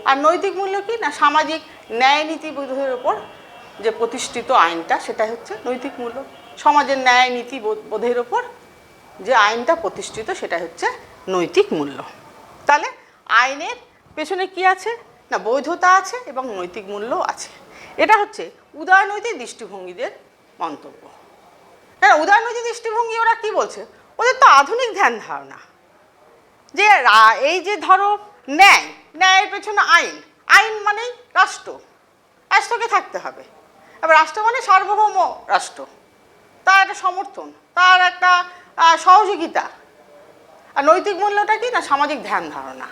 আর নৈতিক মূল্য কি না, সামাজিক ন্যায় নীতিবোধের ওপর যে প্রতিষ্ঠিত আইনটা, সেটাই হচ্ছে নৈতিক মূল্য। সমাজের ন্যায় নীতি বোধের ওপর যে আইনটা প্রতিষ্ঠিত, সেটাই হচ্ছে নৈতিক মূল্য। তাহলে আইনের পেছনে কি আছে না, বৈধতা আছে এবং নৈতিক মূল্য আছে। এটা হচ্ছে উদারনৈতিক দৃষ্টিভঙ্গিদের মন্তব্য। হ্যাঁ, উদারনৈতিক দৃষ্টিভঙ্গি ওরা কি বলছে, ওদের তো আধুনিক ধ্যান ধারণা, যে এই যে ধরো ন্যায়, ন্যায়ের পেছনে আইন, আইন মানেই রাষ্ট্রকে থাকতে হবে। এবার রাষ্ট্র মানে সার্বভৌম রাষ্ট্র, তার একটা সমর্থন, তার একটা সহযোগিতা। আর নৈতিক মূল্যটা কি না, সামাজিক ধ্যান ধারণা।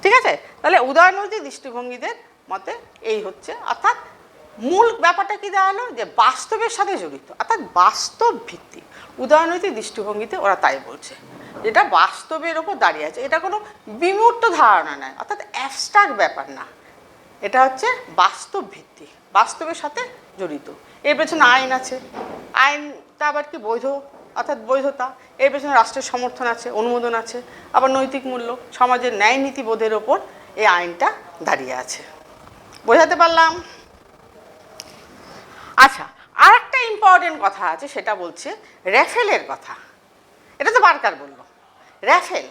ঠিক আছে, তাহলে উদারনৈতিক দৃষ্টিভঙ্গিদের মতে এই হচ্ছে, অর্থাৎ মূল ব্যাপারটা কি দাঁড়ালো, যে বাস্তবের সাথে জড়িত, অর্থাৎ বাস্তব ভিত্তিক। উদারনৈতিক দৃষ্টিভঙ্গিতে ওরা তাই বলছে, যেটা বাস্তবের ওপর দাঁড়িয়ে আছে, এটা কোনো বিমূর্ত ধারণা নয়, অর্থাৎ অ্যাবস্ট্রাক্ট ব্যাপার না, এটা হচ্ছে বাস্তব ভিত্তিক, বাস্তবের সাথে জড়িত। এর পেছনে আইন আছে, আইনটা আবার কি বৈধ, অর্থাৎ বৈধতা। এর পেছনে রাষ্ট্রের সমর্থন আছে, অনুমোদন আছে। আবার নৈতিক মূল্য, সমাজের ন্যায় নীতিবোধের ওপর এই আইনটা দাঁড়িয়ে আছে। বোঝাতে পারলাম? আচ্ছা, আর একটা ইম্পর্টেন্ট কথা আছে, সেটা বলছে র্যাফেলের কথা। এটা তো বার্কার বললো, র্যাফেল,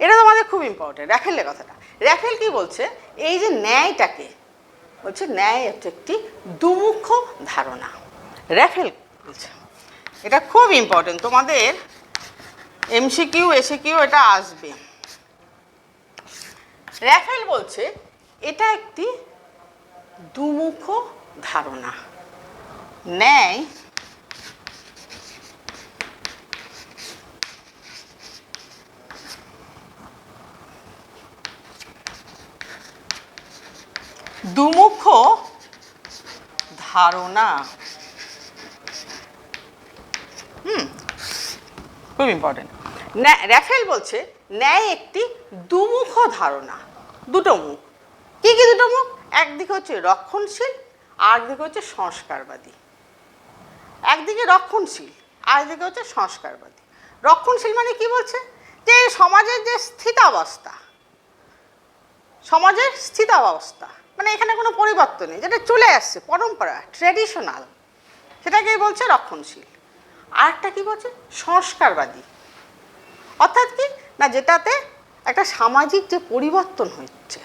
এটা তো আমাদের খুব ইম্পর্টেন্ট, র্যাফেলের কথাটা। র্যাফেল কি বলছে, এই যে ন্যায়টাকে বলছে, ন্যায় হচ্ছে একটি দুমুখ ধারণা। র্যাফেল বলছে, এটা খুব ইম্পর্টেন্ট, তোমাদের এমসিকিউ এসিকিউ এটা আসবে। র্যাফেল বলছে এটা একটি দুমুখ ধারণা। ন্যায় দুমুখ ধারণা। খুব ইম্পর্টেন্ট। র্যাফেল বলছে ন্যায় একটি দুমুখ ধারণা, দুটো মুখ। কি কি দুটো মুখ? একদিকে হচ্ছে রক্ষণশীল, আর দিকে হচ্ছে সংস্কারবাদী। একদিকে রক্ষণশীল, আর দিকে হচ্ছে সংস্কারবাদী। রক্ষণশীল মানে কি বলছে? যে সমাজের যে স্থিতাবস্থা, সমাজের স্থিতাবস্থা মানে এখানে কোনো পরিবর্তন নেই, যেটা চলে আসছে, পরম্পরা, ট্র্যাডিশনাল, সেটাকেই বলছে রক্ষণশীল। আরেকটা কি বলছে? সংস্কারবাদী। অর্থাৎ কি না, যেটাতে একটা সামাজিক যে পরিবর্তন হচ্ছে,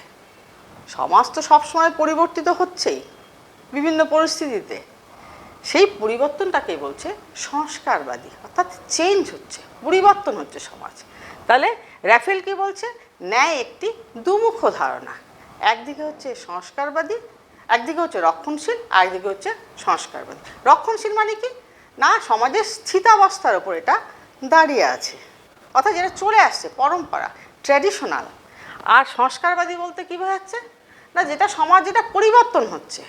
সমাজ তো সবসময় পরিবর্তিত হচ্ছেই বিভিন্ন পরিস্থিতিতে, সেই পরিবর্তনটাকেই বলছে সংস্কারবাদী। অর্থাৎ চেঞ্জ হচ্ছে, পরিবর্তন হচ্ছে সমাজ। তাহলে র্যাফেল কি বলছে? ন্যায় একটি দুমুখ ধারণা, একদিকে হচ্ছে সংস্কারবাদী, একদিকে হচ্ছে রক্ষণশীল, আর একদিকে হচ্ছে সংস্কারবাদী। রক্ষণশীল মানে কি না, সমাজের স্থিতাবস্থার ওপর এটা দাঁড়িয়ে আছে, অর্থাৎ যেটা চলে আসছে, পরম্পরা, ট্র্যাডিশনাল। আর সংস্কারবাদী বলতে কী বোঝাচ্ছে না, যেটা সমাজ যেটা পরিবর্তন হচ্ছে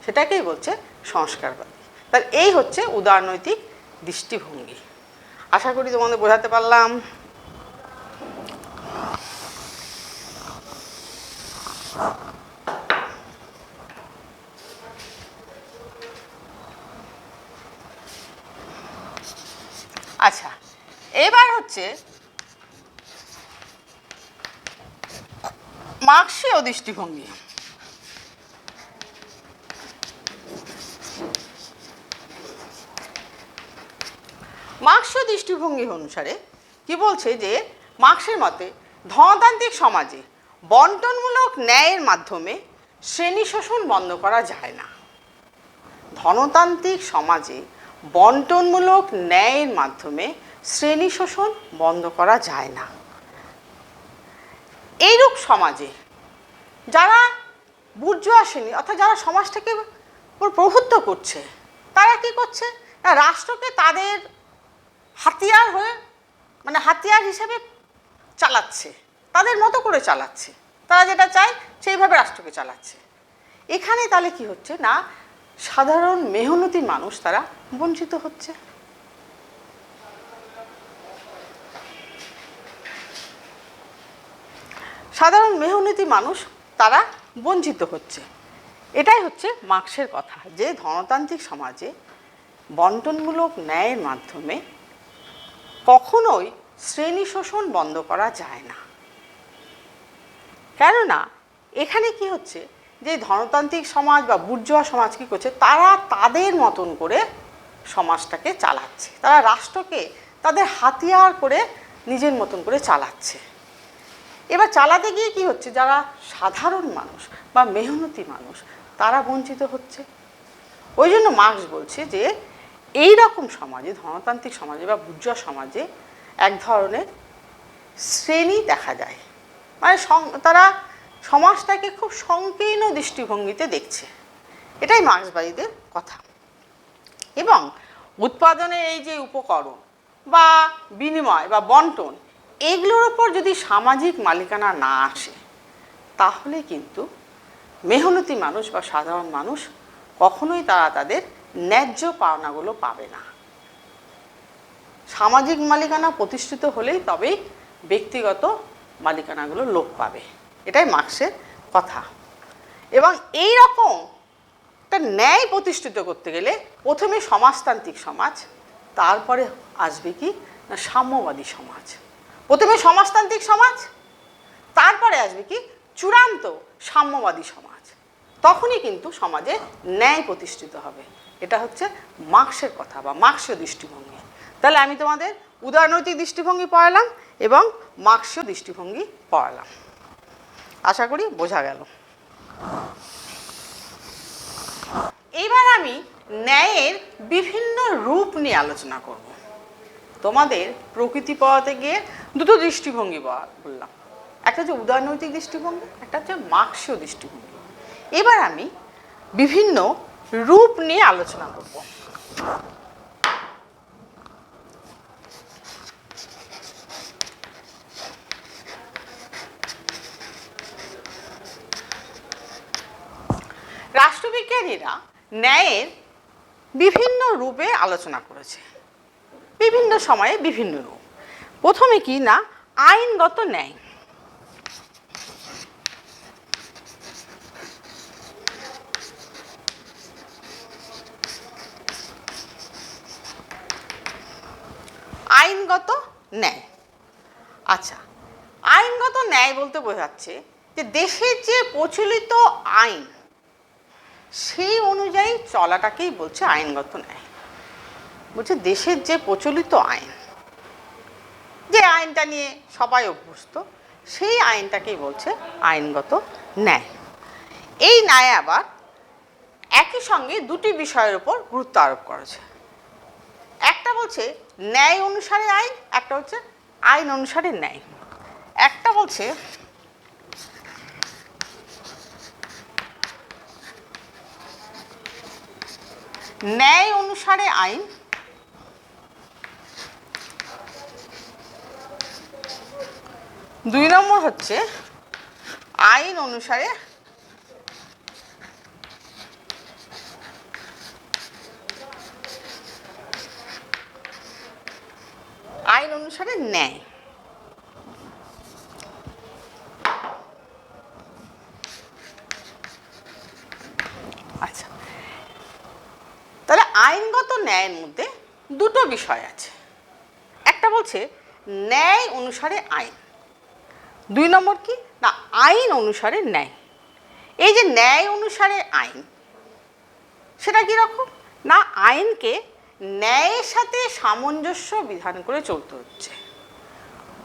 সেটাকেই বলছে সংস্কারবাদী। তাহলে এই হচ্ছে উদারনৈতিক দৃষ্টিভঙ্গি। আশা করি তোমাদের বোঝাতে পারলাম। আচ্ছা, এবার হচ্ছে মার্ক্সীয় দৃষ্টিভঙ্গি। মার্ক্সীয় দৃষ্টিভঙ্গি অনুসারে কি বলছে যে মার্ক্সের মতে ধনতান্ত্রিক সমাজে বন্টনমূলক ন্যায়ের মাধ্যমে শ্রেণী শোষণ বন্ধ করা যায় না। ধনতান্ত্রিক সমাজে বন্টনমূলক ন্যায়ের মাধ্যমে শ্রেণী শোষণ বন্ধ করা যায় না। এইরূপ সমাজে যারা বুর্জোয়া শ্রেণী, অর্থাৎ যারা সমাজটাকে প্রভুত্ব করছে, তারা কি করছে না, রাষ্ট্রকে তাদের হাতিয়ার হয়ে, মানে হাতিয়ার হিসেবে চালাচ্ছে, তাদের মতো করে চালাচ্ছে, তারা যেটা চায় সেইভাবে রাষ্ট্রকে চালাচ্ছে। এখানে তাহলে কি হচ্ছে না, সাধারণ মেহনতি মানুষ তারা বঞ্চিত হচ্ছে। সাধারণ মেহনতি মানুষ তারা বঞ্চিত হচ্ছে। এটাই হচ্ছে মার্ক্সের কথা, যে ধনতান্ত্রিক সমাজে বন্টনমূলক ন্যায়ের মাধ্যমে কখনোই শ্রেণী শোষণ বন্ধ করা যায় না। কেননা এখানে কি হচ্ছে, যে ধনতান্ত্রিক সমাজ বা বুর্জোয়া সমাজ কী করছে, তারা তাদের মতন করে সমাজটাকে চালাচ্ছে, তারা রাষ্ট্রকে তাদের হাতিয়ার করে নিজের মতন করে চালাচ্ছে। এবার চালাতে গিয়ে কি হচ্ছে, যারা সাধারণ মানুষ বা মেহনতি মানুষ তারা বঞ্চিত হচ্ছে। ওই জন্য মার্ক্স বলছে যে এই রকম সমাজে, ধনতান্ত্রিক সমাজে বা বুর্জোয়া সমাজে এক ধরনের শ্রেণী দেখা যায়, মানে তারা সমাজটাকে খুব সংকীর্ণ দৃষ্টিভঙ্গিতে দেখছে। এটাই মার্ক্সবাদীদের কথা। এবং উৎপাদনের এই যে উপকরণ বা বিনিময় বা বন্টন, এগুলোর উপর যদি সামাজিক মালিকানা না আসে, তাহলে কিন্তু মেহনতি মানুষ বা সাধারণ মানুষ কখনোই তারা তাদের ন্যায্য পাওনাগুলো পাবে না। সামাজিক মালিকানা প্রতিষ্ঠিত হলেই তবেই ব্যক্তিগত মালিকানাগুলো লোপ পাবে। এটাই মার্ক্সের কথা। এবং এই রকম একটা ন্যায় প্রতিষ্ঠিত করতে গেলে প্রথমে সমাজতান্ত্রিক সমাজ, তারপরে আসবে কি না সাম্যবাদী সমাজ। প্রথমে সমাজতান্ত্রিক সমাজ, তারপরে আসবে কি চূড়ান্ত সাম্যবাদী সমাজ। তখনই কিন্তু সমাজে ন্যায় প্রতিষ্ঠিত হবে। এটা হচ্ছে মার্ক্সের কথা বা মার্ক্সীয় দৃষ্টিভঙ্গি। তাহলে আমি তোমাদের উদারনৈতিক দৃষ্টিভঙ্গি পড়ালাম এবং মার্ক্সীয় দৃষ্টিভঙ্গি পড়ালাম। আশা করি বোঝা গেল। এবার আমি ন্যায়ের বিভিন্ন রূপ নিয়ে আলোচনা করব। তোমাদের প্রকৃতি পড়াতে গিয়ে দুটো দৃষ্টিভঙ্গি বললাম, একটা হচ্ছে উদারনৈতিক দৃষ্টিভঙ্গি, একটা হচ্ছে মার্ক্সীয় দৃষ্টিভঙ্গি। এবার আমি বিভিন্ন রূপ নিয়ে আলোচনা করব। রাষ্ট্রবিজ্ঞানীরা ন্যায়ের বিভিন্ন রূপে আলোচনা করেছে, বিভিন্ন সময়ে বিভিন্ন রূপ। প্রথমে কি না আইনগত ন্যায়। আইনগত ন্যায়। আচ্ছা, আইনগত ন্যায় বলতে বোঝাচ্ছে যে দেশের যে প্রচলিত আইন সেই অনুযায়ী চলাটাকেই বলছে আইনগত ন্যায়। বলছে দেশের যে প্রচলিত আইন, যে আইনটা নিয়ে সবাই অভ্যস্ত, সেই আইনটাকেই বলছে আইনগত ন্যায়। এই ন্যায় আবার একই সঙ্গে দুটি বিষয়ের উপর গুরুত্ব আরোপ করেছে। একটা বলছে ন্যায় অনুসারে আইন, একটা হচ্ছে আইন অনুসারে ন্যায়। একটা বলছে ন্যায় অনুসারে আইন, দুই নম্বর হচ্ছে আইন অনুসারে ন্যায়। আচ্ছা, তাহলে আইনগত ন্যায়ের মধ্যে দুটো বিষয় আছে। একটা বলছে ন্যায় অনুসারে আইন, দুই নম্বর কি না আইন অনুসারে ন্যায়। এই যে ন্যায় অনুসারে আইন, সেটা কীরকম না আইনকে ন্যায়ের সাথে সামঞ্জস্য বিধান করে চলতে হচ্ছে।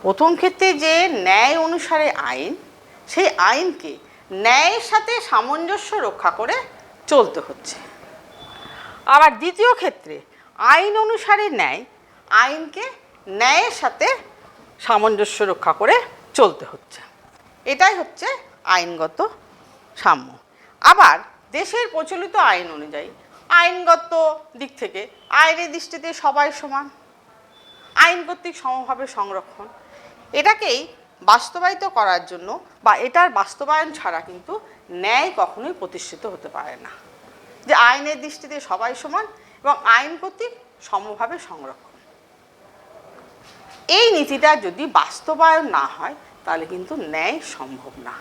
প্রথম ক্ষেত্রে যে ন্যায় অনুসারে আইন, সেই আইনকে ন্যায়ের সাথে সামঞ্জস্য রক্ষা করে চলতে হচ্ছে। আবার দ্বিতীয় ক্ষেত্রে আইন অনুসারে ন্যায়, আইনকে ন্যায়ের সাথে সামঞ্জস্য রক্ষা করে চলতে হচ্ছে। এটাই হচ্ছে আইনগত সাম্য। আবার দেশের প্রচলিত আইন অনুযায়ী আইনগত দিক থেকে আইনের দৃষ্টিতে সবাই সমান, আইন কর্তৃক সমভাবে সংরক্ষণ, এটাকেই বাস্তবায়িত করার জন্য বা এটার বাস্তবায়ন ছাড়া কিন্তু ন্যায় কখনোই প্রতিষ্ঠিত হতে পারে না। যে আইনের দৃষ্টিতে সবাই সমান এবং আইন কর্তৃক সমভাবে সংরক্ষণ, এই নীতিটা যদি বাস্তবায়ন না হয় তাহলে কিন্তু ন্যায় সম্ভব না।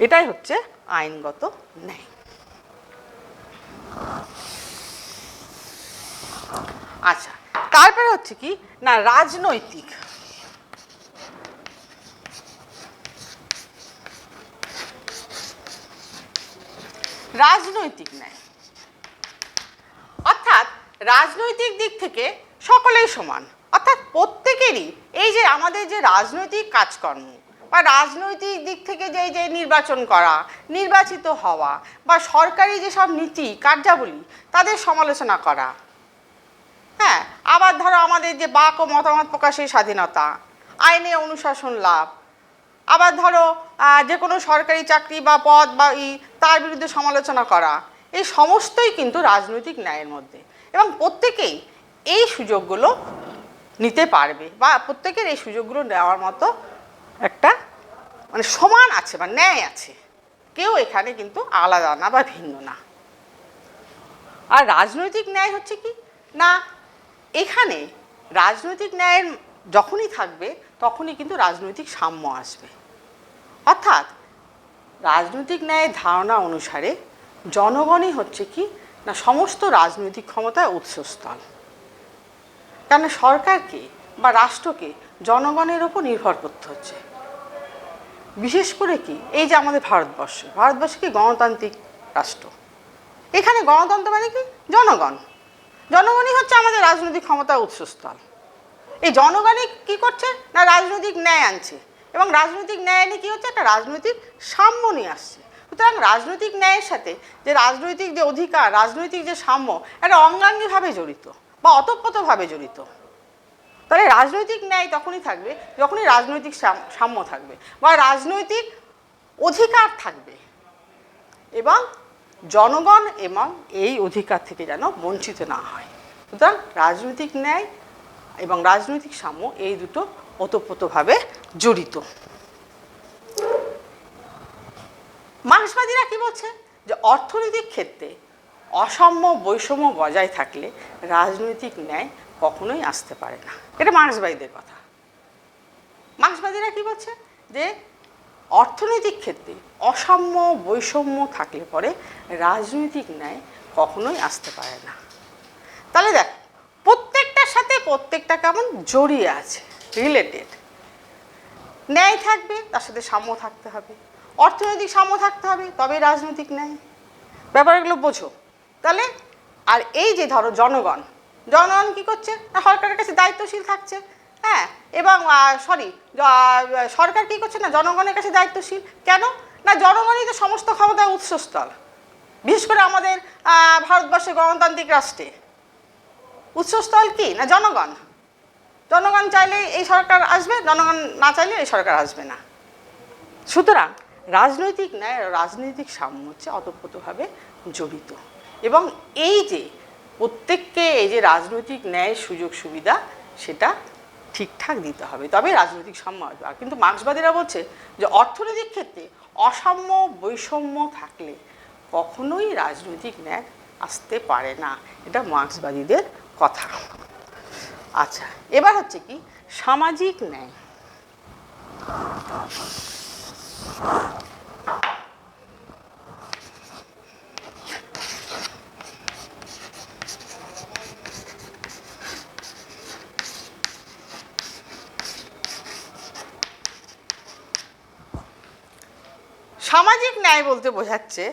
এটাই হচ্ছে আইনগত ন্যায়। আচ্ছা, তারপরে হচ্ছে কি না রাজনৈতিক। রাজনৈতিক ন্যায় অর্থাৎ রাজনৈতিক দিক থেকে সকলেই সমান, অর্থাৎ প্রত্যেকেরই এই যে আমাদের যে রাজনৈতিক কাজকর্ম বা রাজনৈতিক দিক থেকে যে নির্বাচন করা, নির্বাচিত হওয়া বা সরকারি যেসব নীতি কার্যাবলী তাদের সমালোচনা করা, হ্যাঁ, আবার ধরো আমাদের যে বাক ও মতামত প্রকাশের স্বাধীনতা, আইনে অনুশাসন লাভ, আবার ধরো যে কোনো সরকারি চাকরি বা পদ বা তার বিরুদ্ধে সমালোচনা করা, এই সমস্তই কিন্তু রাজনৈতিক ন্যায়ের মধ্যে এবং প্রত্যেকেই এই সুযোগগুলো নিতে পারবে বা প্রত্যেকের এই সুযোগগুলো নেওয়ার মতো একটা মানে সমান আছে বা ন্যায় আছে, কেউ এখানে কিন্তু আলাদা না বা ভিন্ন না। আর রাজনৈতিক ন্যায় হচ্ছে কি না এখানে রাজনৈতিক ন্যায়ের যখনই থাকবে তখনই কিন্তু রাজনৈতিক সাম্য আসবে। অর্থাৎ রাজনৈতিক ন্যায়ের ধারণা অনুসারে জনগণই হচ্ছে কি না সমস্ত রাজনৈতিক ক্ষমতার উৎসস্থল। কেন সরকারকে বা রাষ্ট্রকে জনগণের ওপর নির্ভর করতে হচ্ছে। বিশেষ করে কি এই যে আমাদের ভারতবর্ষ কি গণতান্ত্রিক রাষ্ট্র, এখানে গণতন্ত্র মানে কি জনগণ, জনগণই হচ্ছে আমাদের রাজনৈতিক ক্ষমতার উৎসস্থল। এই জনগণই কি করছে না রাজনৈতিক ন্যায় আনছে এবং রাজনৈতিক ন্যায় নিয়ে কী হচ্ছে একটা রাজনৈতিক সাম্য নিয়ে আসছে। সুতরাং রাজনৈতিক ন্যায়ের সাথে যে রাজনৈতিক যে অধিকার, রাজনৈতিক যে সাম্য এটা অঙ্গাঙ্গিভাবে জড়িত বা অতপ্রতভাবে জড়িত। তাহলে রাজনৈতিক ন্যায় তখনই থাকবে যখনই রাজনৈতিক সাম্য থাকবে বা রাজনৈতিক অধিকার থাকবে এবং জনগণ এবং এই অধিকার থেকে যেন বঞ্চিত না হয়। সুতরাং রাজনৈতিক ন্যায় এবং রাজনৈতিক সাম্য এই দুটো ওতপ্রোতভাবে জড়িত। মার্ক্সবাদীরা কি বলছে যে অর্থনৈতিক ক্ষেত্রে অসাম্য বৈষম্য বজায় থাকলে রাজনৈতিক ন্যায় কখনোই আসতে পারে না। এটা মার্ক্সবাদীদের কথা। মার্ক্সবাদীরা কি বলছে যে অর্থনৈতিক ক্ষেত্রে অসাম্য বৈষম্য থাকলে পরে রাজনৈতিক ন্যায় কখনোই আসতে পারে না। তাহলে দেখ, প্রত্যেকটার সাথে প্রত্যেকটা কেমন জড়িয়ে আছে, রিলেটেড। ন্যায় থাকবে, তার সাথে সাম্য থাকতে হবে, অর্থনৈতিক সাম্য থাকতে হবে, তবে রাজনৈতিক ন্যায়। ব্যাপারগুলো বোঝো। তাহলে আর এই যে ধরো জনগণ কি করছে, সরকারের কাছে দায়িত্বশীল থাকছে। হ্যাঁ, এবং সরকার কি করছে না, জনগণের কাছে দায়িত্বশীল। কেন না, জনগণই তো সমস্ত ক্ষমতার উৎসস্থল। বিশেষ করে আমাদের ভারতবর্ষের গণতান্ত্রিক রাষ্ট্রে উৎসস্থল কি না, জনগণ। জনগণ চাইলে এই সরকার আসবে, জনগণ না চাইলে এই সরকার আসবে না। সুতরাং রাজনৈতিক ন্যায় আর রাজনৈতিক সাম্য হচ্ছে ওতপ্রোতভাবে জড়িত। এবং এই যে প্রত্যেককে এই যে রাজনৈতিক ন্যায় সুযোগ সুবিধা সেটা ঠিকঠাক দিতে হবে, তবে রাজনৈতিক সাম্য আসবে। আর কিন্তু মার্ক্সবাদীরা বলছে যে অর্থনৈতিক ক্ষেত্রে অসাম্য বৈষম্য থাকলে কখনোই রাজনৈতিক ন্যায় আসতে পারে না। এটা মার্ক্সবাদীদের কথা। আচ্ছা, এবার হচ্ছে কি সামাজিক ন্যায়। সামাজিক ন্যায় বলতে বোঝাচ্ছে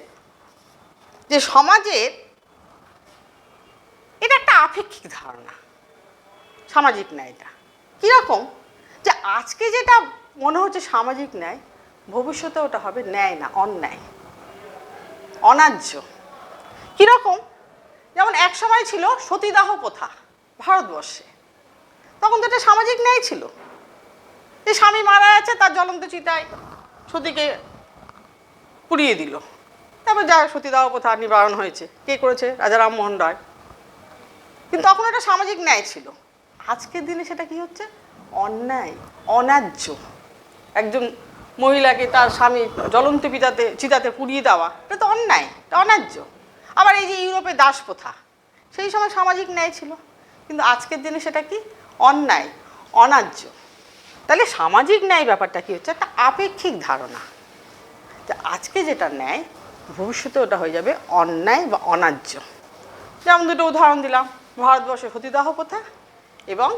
যে সমাজের, এটা একটা আপেক্ষিক ধারণা। সামাজিক ন্যায়টা কীরকম, যে আজকে যেটা মনে হচ্ছে সামাজিক ন্যায়, ভবিষ্যতে ওটা হবে ন্যায় না, অন্যায়, অন্যায্য। কীরকম, যেমন এক সময় ছিল সতীদাহ প্রথা ভারতবর্ষে, তখন তো এটা সামাজিক ন্যায় ছিল যে স্বামী মারা যাচ্ছে, তার জ্বলন্ত চিতায় সতীকে পুড়িয়ে দিল। তারপর যা সতীদাহ প্রথা নিবারণ হয়েছে। কে করেছে? রাজা রামমোহন রায়। কিন্তু তখন এটা সামাজিক ন্যায় ছিল। আজকের দিনে সেটা কি হচ্ছে? অন্যায়, অন্যায্য। একজন মহিলাকে তার স্বামী জ্বলন্ত চিতাতে পুড়িয়ে দেওয়া, এটা তো অন্যায়, এটা অন্যায্য। আবার এই যে ইউরোপে দাস প্রথা, সেই সময় সামাজিক ন্যায় ছিল, কিন্তু আজকের দিনে সেটা কি? অন্যায়, অন্যায্য। তাহলে সামাজিক ন্যায় ব্যাপারটা কি হচ্ছে? একটা আপেক্ষিক ধারণা, যে আজকে যেটা ন্যায়, ভবিষ্যতে ওটা হয়ে যাবে অন্যায় বা অন্যায্য। যেমন দুটো উদাহরণ দিলাম, ভারতবর্ষে সতীদাহ প্রথা এবং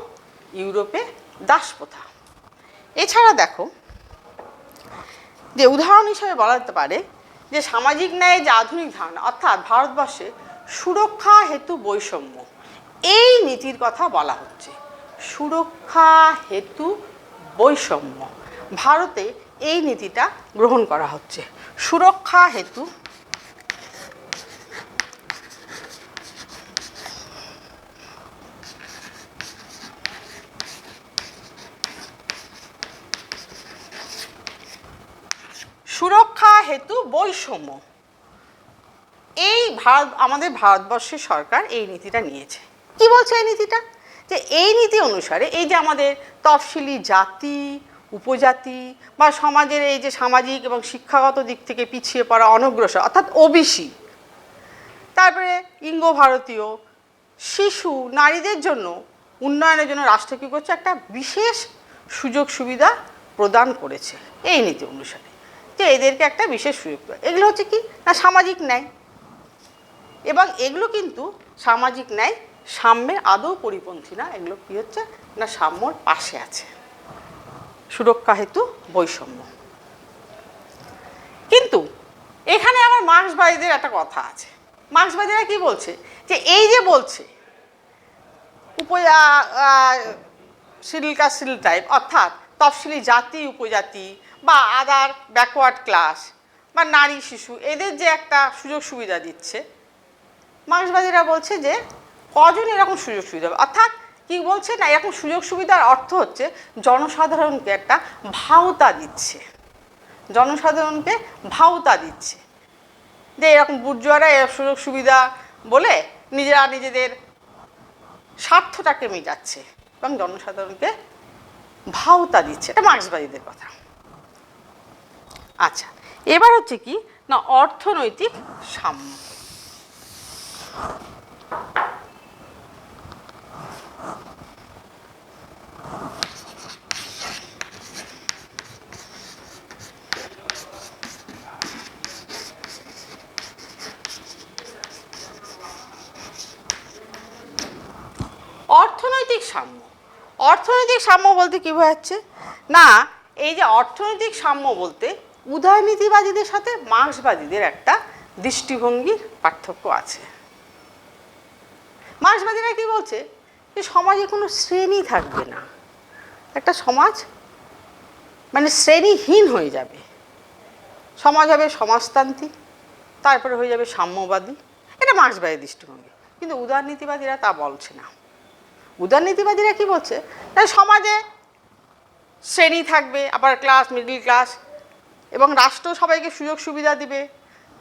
ইউরোপে দাস প্রথা। এছাড়া দেখো যে উদাহরণ হিসেবে বলা যেতে পারে যে সামাজিক ন্যায়ের যে আধুনিক ধারণা, অর্থাৎ ভারতবর্ষে সুরক্ষা হেতু বৈষম্য, এই নীতির কথা বলা হচ্ছে। সুরক্ষা হেতু বৈষম্য, ভারতে এই নীতিটা গ্রহণ করা হচ্ছে। সুরক্ষা হেতু সুরক্ষা হেতু বৈষম্য, এই আমাদের ভারতবর্ষের সরকার এই নীতিটা নিয়েছে। কি বলছে এই নীতিটা? যে এই নীতি অনুসারে এই যে আমাদের তফসিলি জাতি, উপজাতি বা সমাজের এই যে সামাজিক এবং শিক্ষাগত দিক থেকে পিছিয়ে পড়া অনগ্রসর, অর্থাৎ ওবিসি, তারপরে ইঙ্গ ভারতীয়, শিশু, নারীদের জন্য উন্নয়নের জন্য রাষ্ট্র কী করছে? একটা বিশেষ সুযোগ সুবিধা প্রদান করেছে এই নীতি অনুসারে, যে এদেরকে একটা বিশেষ সুযোগ। এগুলো হচ্ছে কি না সামাজিক ন্যায়, এবং এগুলো কিন্তু সামাজিক ন্যায় সাম্যের আদৌ পরিপন্থী না। এগুলো কী হচ্ছে না সাম্যর পাশে আছে। সুরক্ষা হেতু বৈষম্য। কিন্তু এখানে আমার মার্ক্সবাদীদের একটা কথা আছে। মার্ক্সবাদীরা কি বলছে? যে এই যে বলছে শিডিউল কাস্ট শিডিউল টাইপ, অর্থাৎ তফসিলি জাতি, উপজাতি বা আদার ব্যাকওয়ার্ড ক্লাস বা নারী শিশু, এদের যে একটা সুযোগ সুবিধা দিচ্ছে, মার্ক্সবাদীরা বলছে যে কজন এরকম সুযোগ সুবিধা হবে। অর্থাৎ কি বলছে না, এরকম সুযোগ সুবিধার অর্থ হচ্ছে জনসাধারণকে একটা ভাওতা দিচ্ছে, জনসাধারণকে ভাওতা দিচ্ছে, যে এরকম বুর্জোয়ারা এর সুযোগ সুবিধা বলে নিজেরা নিজেদের স্বার্থটাকে মেটাচ্ছে এবং জনসাধারণকে ভাওতা দিচ্ছে। এটা মার্ক্সবাদীদের কথা। আচ্ছা, এবার হচ্ছে কি না অর্থনৈতিক সাম্য। অর্থনৈতিক সাম্য। অর্থনৈতিক সাম্য বলতে কী বোঝাচ্ছে না, এই যে অর্থনৈতিক সাম্য বলতে উদারনীতিবাদীদের সাথে মার্ক্সবাদীদের একটা দৃষ্টিভঙ্গির পার্থক্য আছে। মার্ক্সবাদীরা কি বলছে যে সমাজে কোনো শ্রেণী থাকবে না, একটা সমাজ মানে শ্রেণীহীন হয়ে যাবে, সমাজ হবে সমাজতান্ত্রিক, তারপরে হয়ে যাবে সাম্যবাদী। এটা মার্ক্সবাদী দৃষ্টিভঙ্গি। কিন্তু উদারনীতিবাদীরা তা বলছে না। উদারনীতিবাদীরা কি বলছে না, সমাজে শ্রেণী থাকবে, আবার ক্লাস, মিডল ক্লাস, এবং রাষ্ট্র সবাইকে সুযোগ সুবিধা দিবে,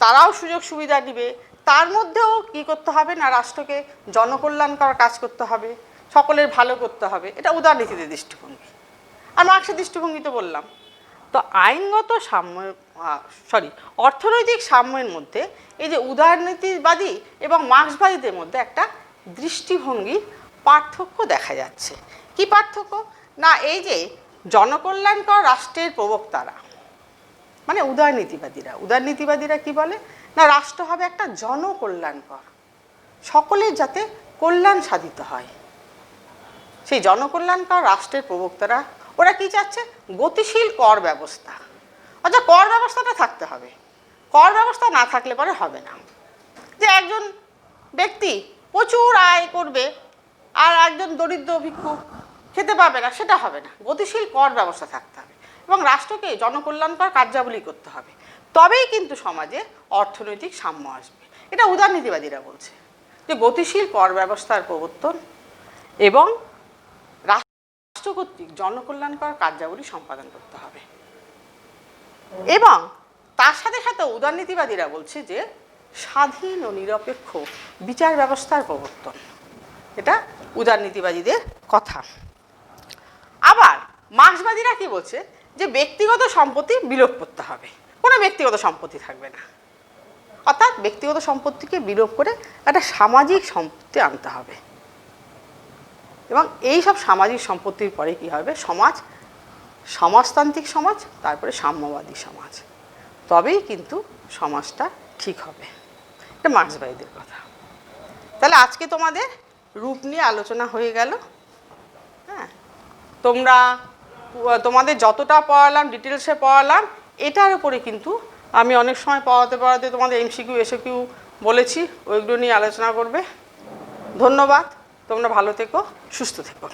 তারাও সুযোগ সুবিধা দিবে। তার মধ্যেও কি করতে হবে না, রাষ্ট্রকে জনকল্যাণকর কাজ করতে হবে, সকলের ভালো করতে হবে। এটা উদারনীতিদের দৃষ্টিভঙ্গি। আর মার্ক্সের দৃষ্টিভঙ্গি তো বললাম। তো আইনগত সাম্য, অর্থনৈতিক সাম্যের মধ্যে এই যে উদারনীতিবাদী এবং মার্ক্সবাদীদের মধ্যে একটা দৃষ্টিভঙ্গির পার্থক্য দেখা যাচ্ছে। কি পার্থক্য না, এই যে জনকল্যাণকর রাষ্ট্রের প্রবক্তারা মানে উদারনীতিবাদীরা কি বলে না, রাষ্ট্র হবে একটা জনকল্যাণকর, সকলের যাতে কল্যাণ সাধিত হয়। সেই জনকল্যাণকর রাষ্ট্রের প্রবক্তারা ওরা কি চাচ্ছে, গতিশীল কর ব্যবস্থা। অর্থাৎ কর ব্যবস্থাটা থাকতে হবে, কর ব্যবস্থা না থাকলে পরে হবে না। যে একজন ব্যক্তি প্রচুর আয় করবে আর একজন দরিদ্র ভিক্ষুক খেতে পাবে না, সেটা হবে না। গতিশীল কর ব্যবস্থা থাকতে হবে এবং রাষ্ট্রকে জনকল্যাণকর কার্যাবলী করতে হবে, তবেই কিন্তু সমাজে অর্থনৈতিক সাম্য আসবে। এটা উদারনীতিবাদীরা বলছে যে গতিশীল কর ব্যবস্থার প্রবর্তন এবং রাষ্ট্র কর্তৃক জনকল্যাণকর কার্যাবলী সম্পাদন করতে হবে। এবং তার সাথে সাথে উদারনীতিবাদীরা বলছে যে স্বাধীন ও নিরপেক্ষ বিচার ব্যবস্থার প্রবর্তন। এটা উদারনীতিবাদীদের কথা। আবার মার্ক্সবাদীরা কি বলছে যে ব্যক্তিগত সম্পত্তি বিলোপ করতে হবে, কোনো ব্যক্তিগত সম্পত্তি থাকবে না। অর্থাৎ ব্যক্তিগত সম্পত্তিকে বিলোপ করে একটা সামাজিক সম্পত্তি আনতে হবে। এবং এই সব সামাজিক সম্পত্তির পরে কি হবে, সমাজ সমাজতান্ত্রিক সমাজ, তারপরে সাম্যবাদী সমাজ, তবেই কিন্তু সমাজটা ঠিক হবে। এটা মার্ক্সবাদীদের কথা। তাহলে আজকে তোমাদের রূপ নিয়ে আলোচনা হয়ে গেল। হ্যাঁ, তোমাদের যতটা পড়ালাম, ডিটেলসে পড়ালাম, এটার উপরে কিন্তু আমি অনেক সময় পড়াতে তোমাদের এমসিকিউ এসকিউ বলেছি, ওইগুলো নিয়ে আলোচনা করবে। ধন্যবাদ, তোমরা ভালো থেকো, সুস্থ থেকো।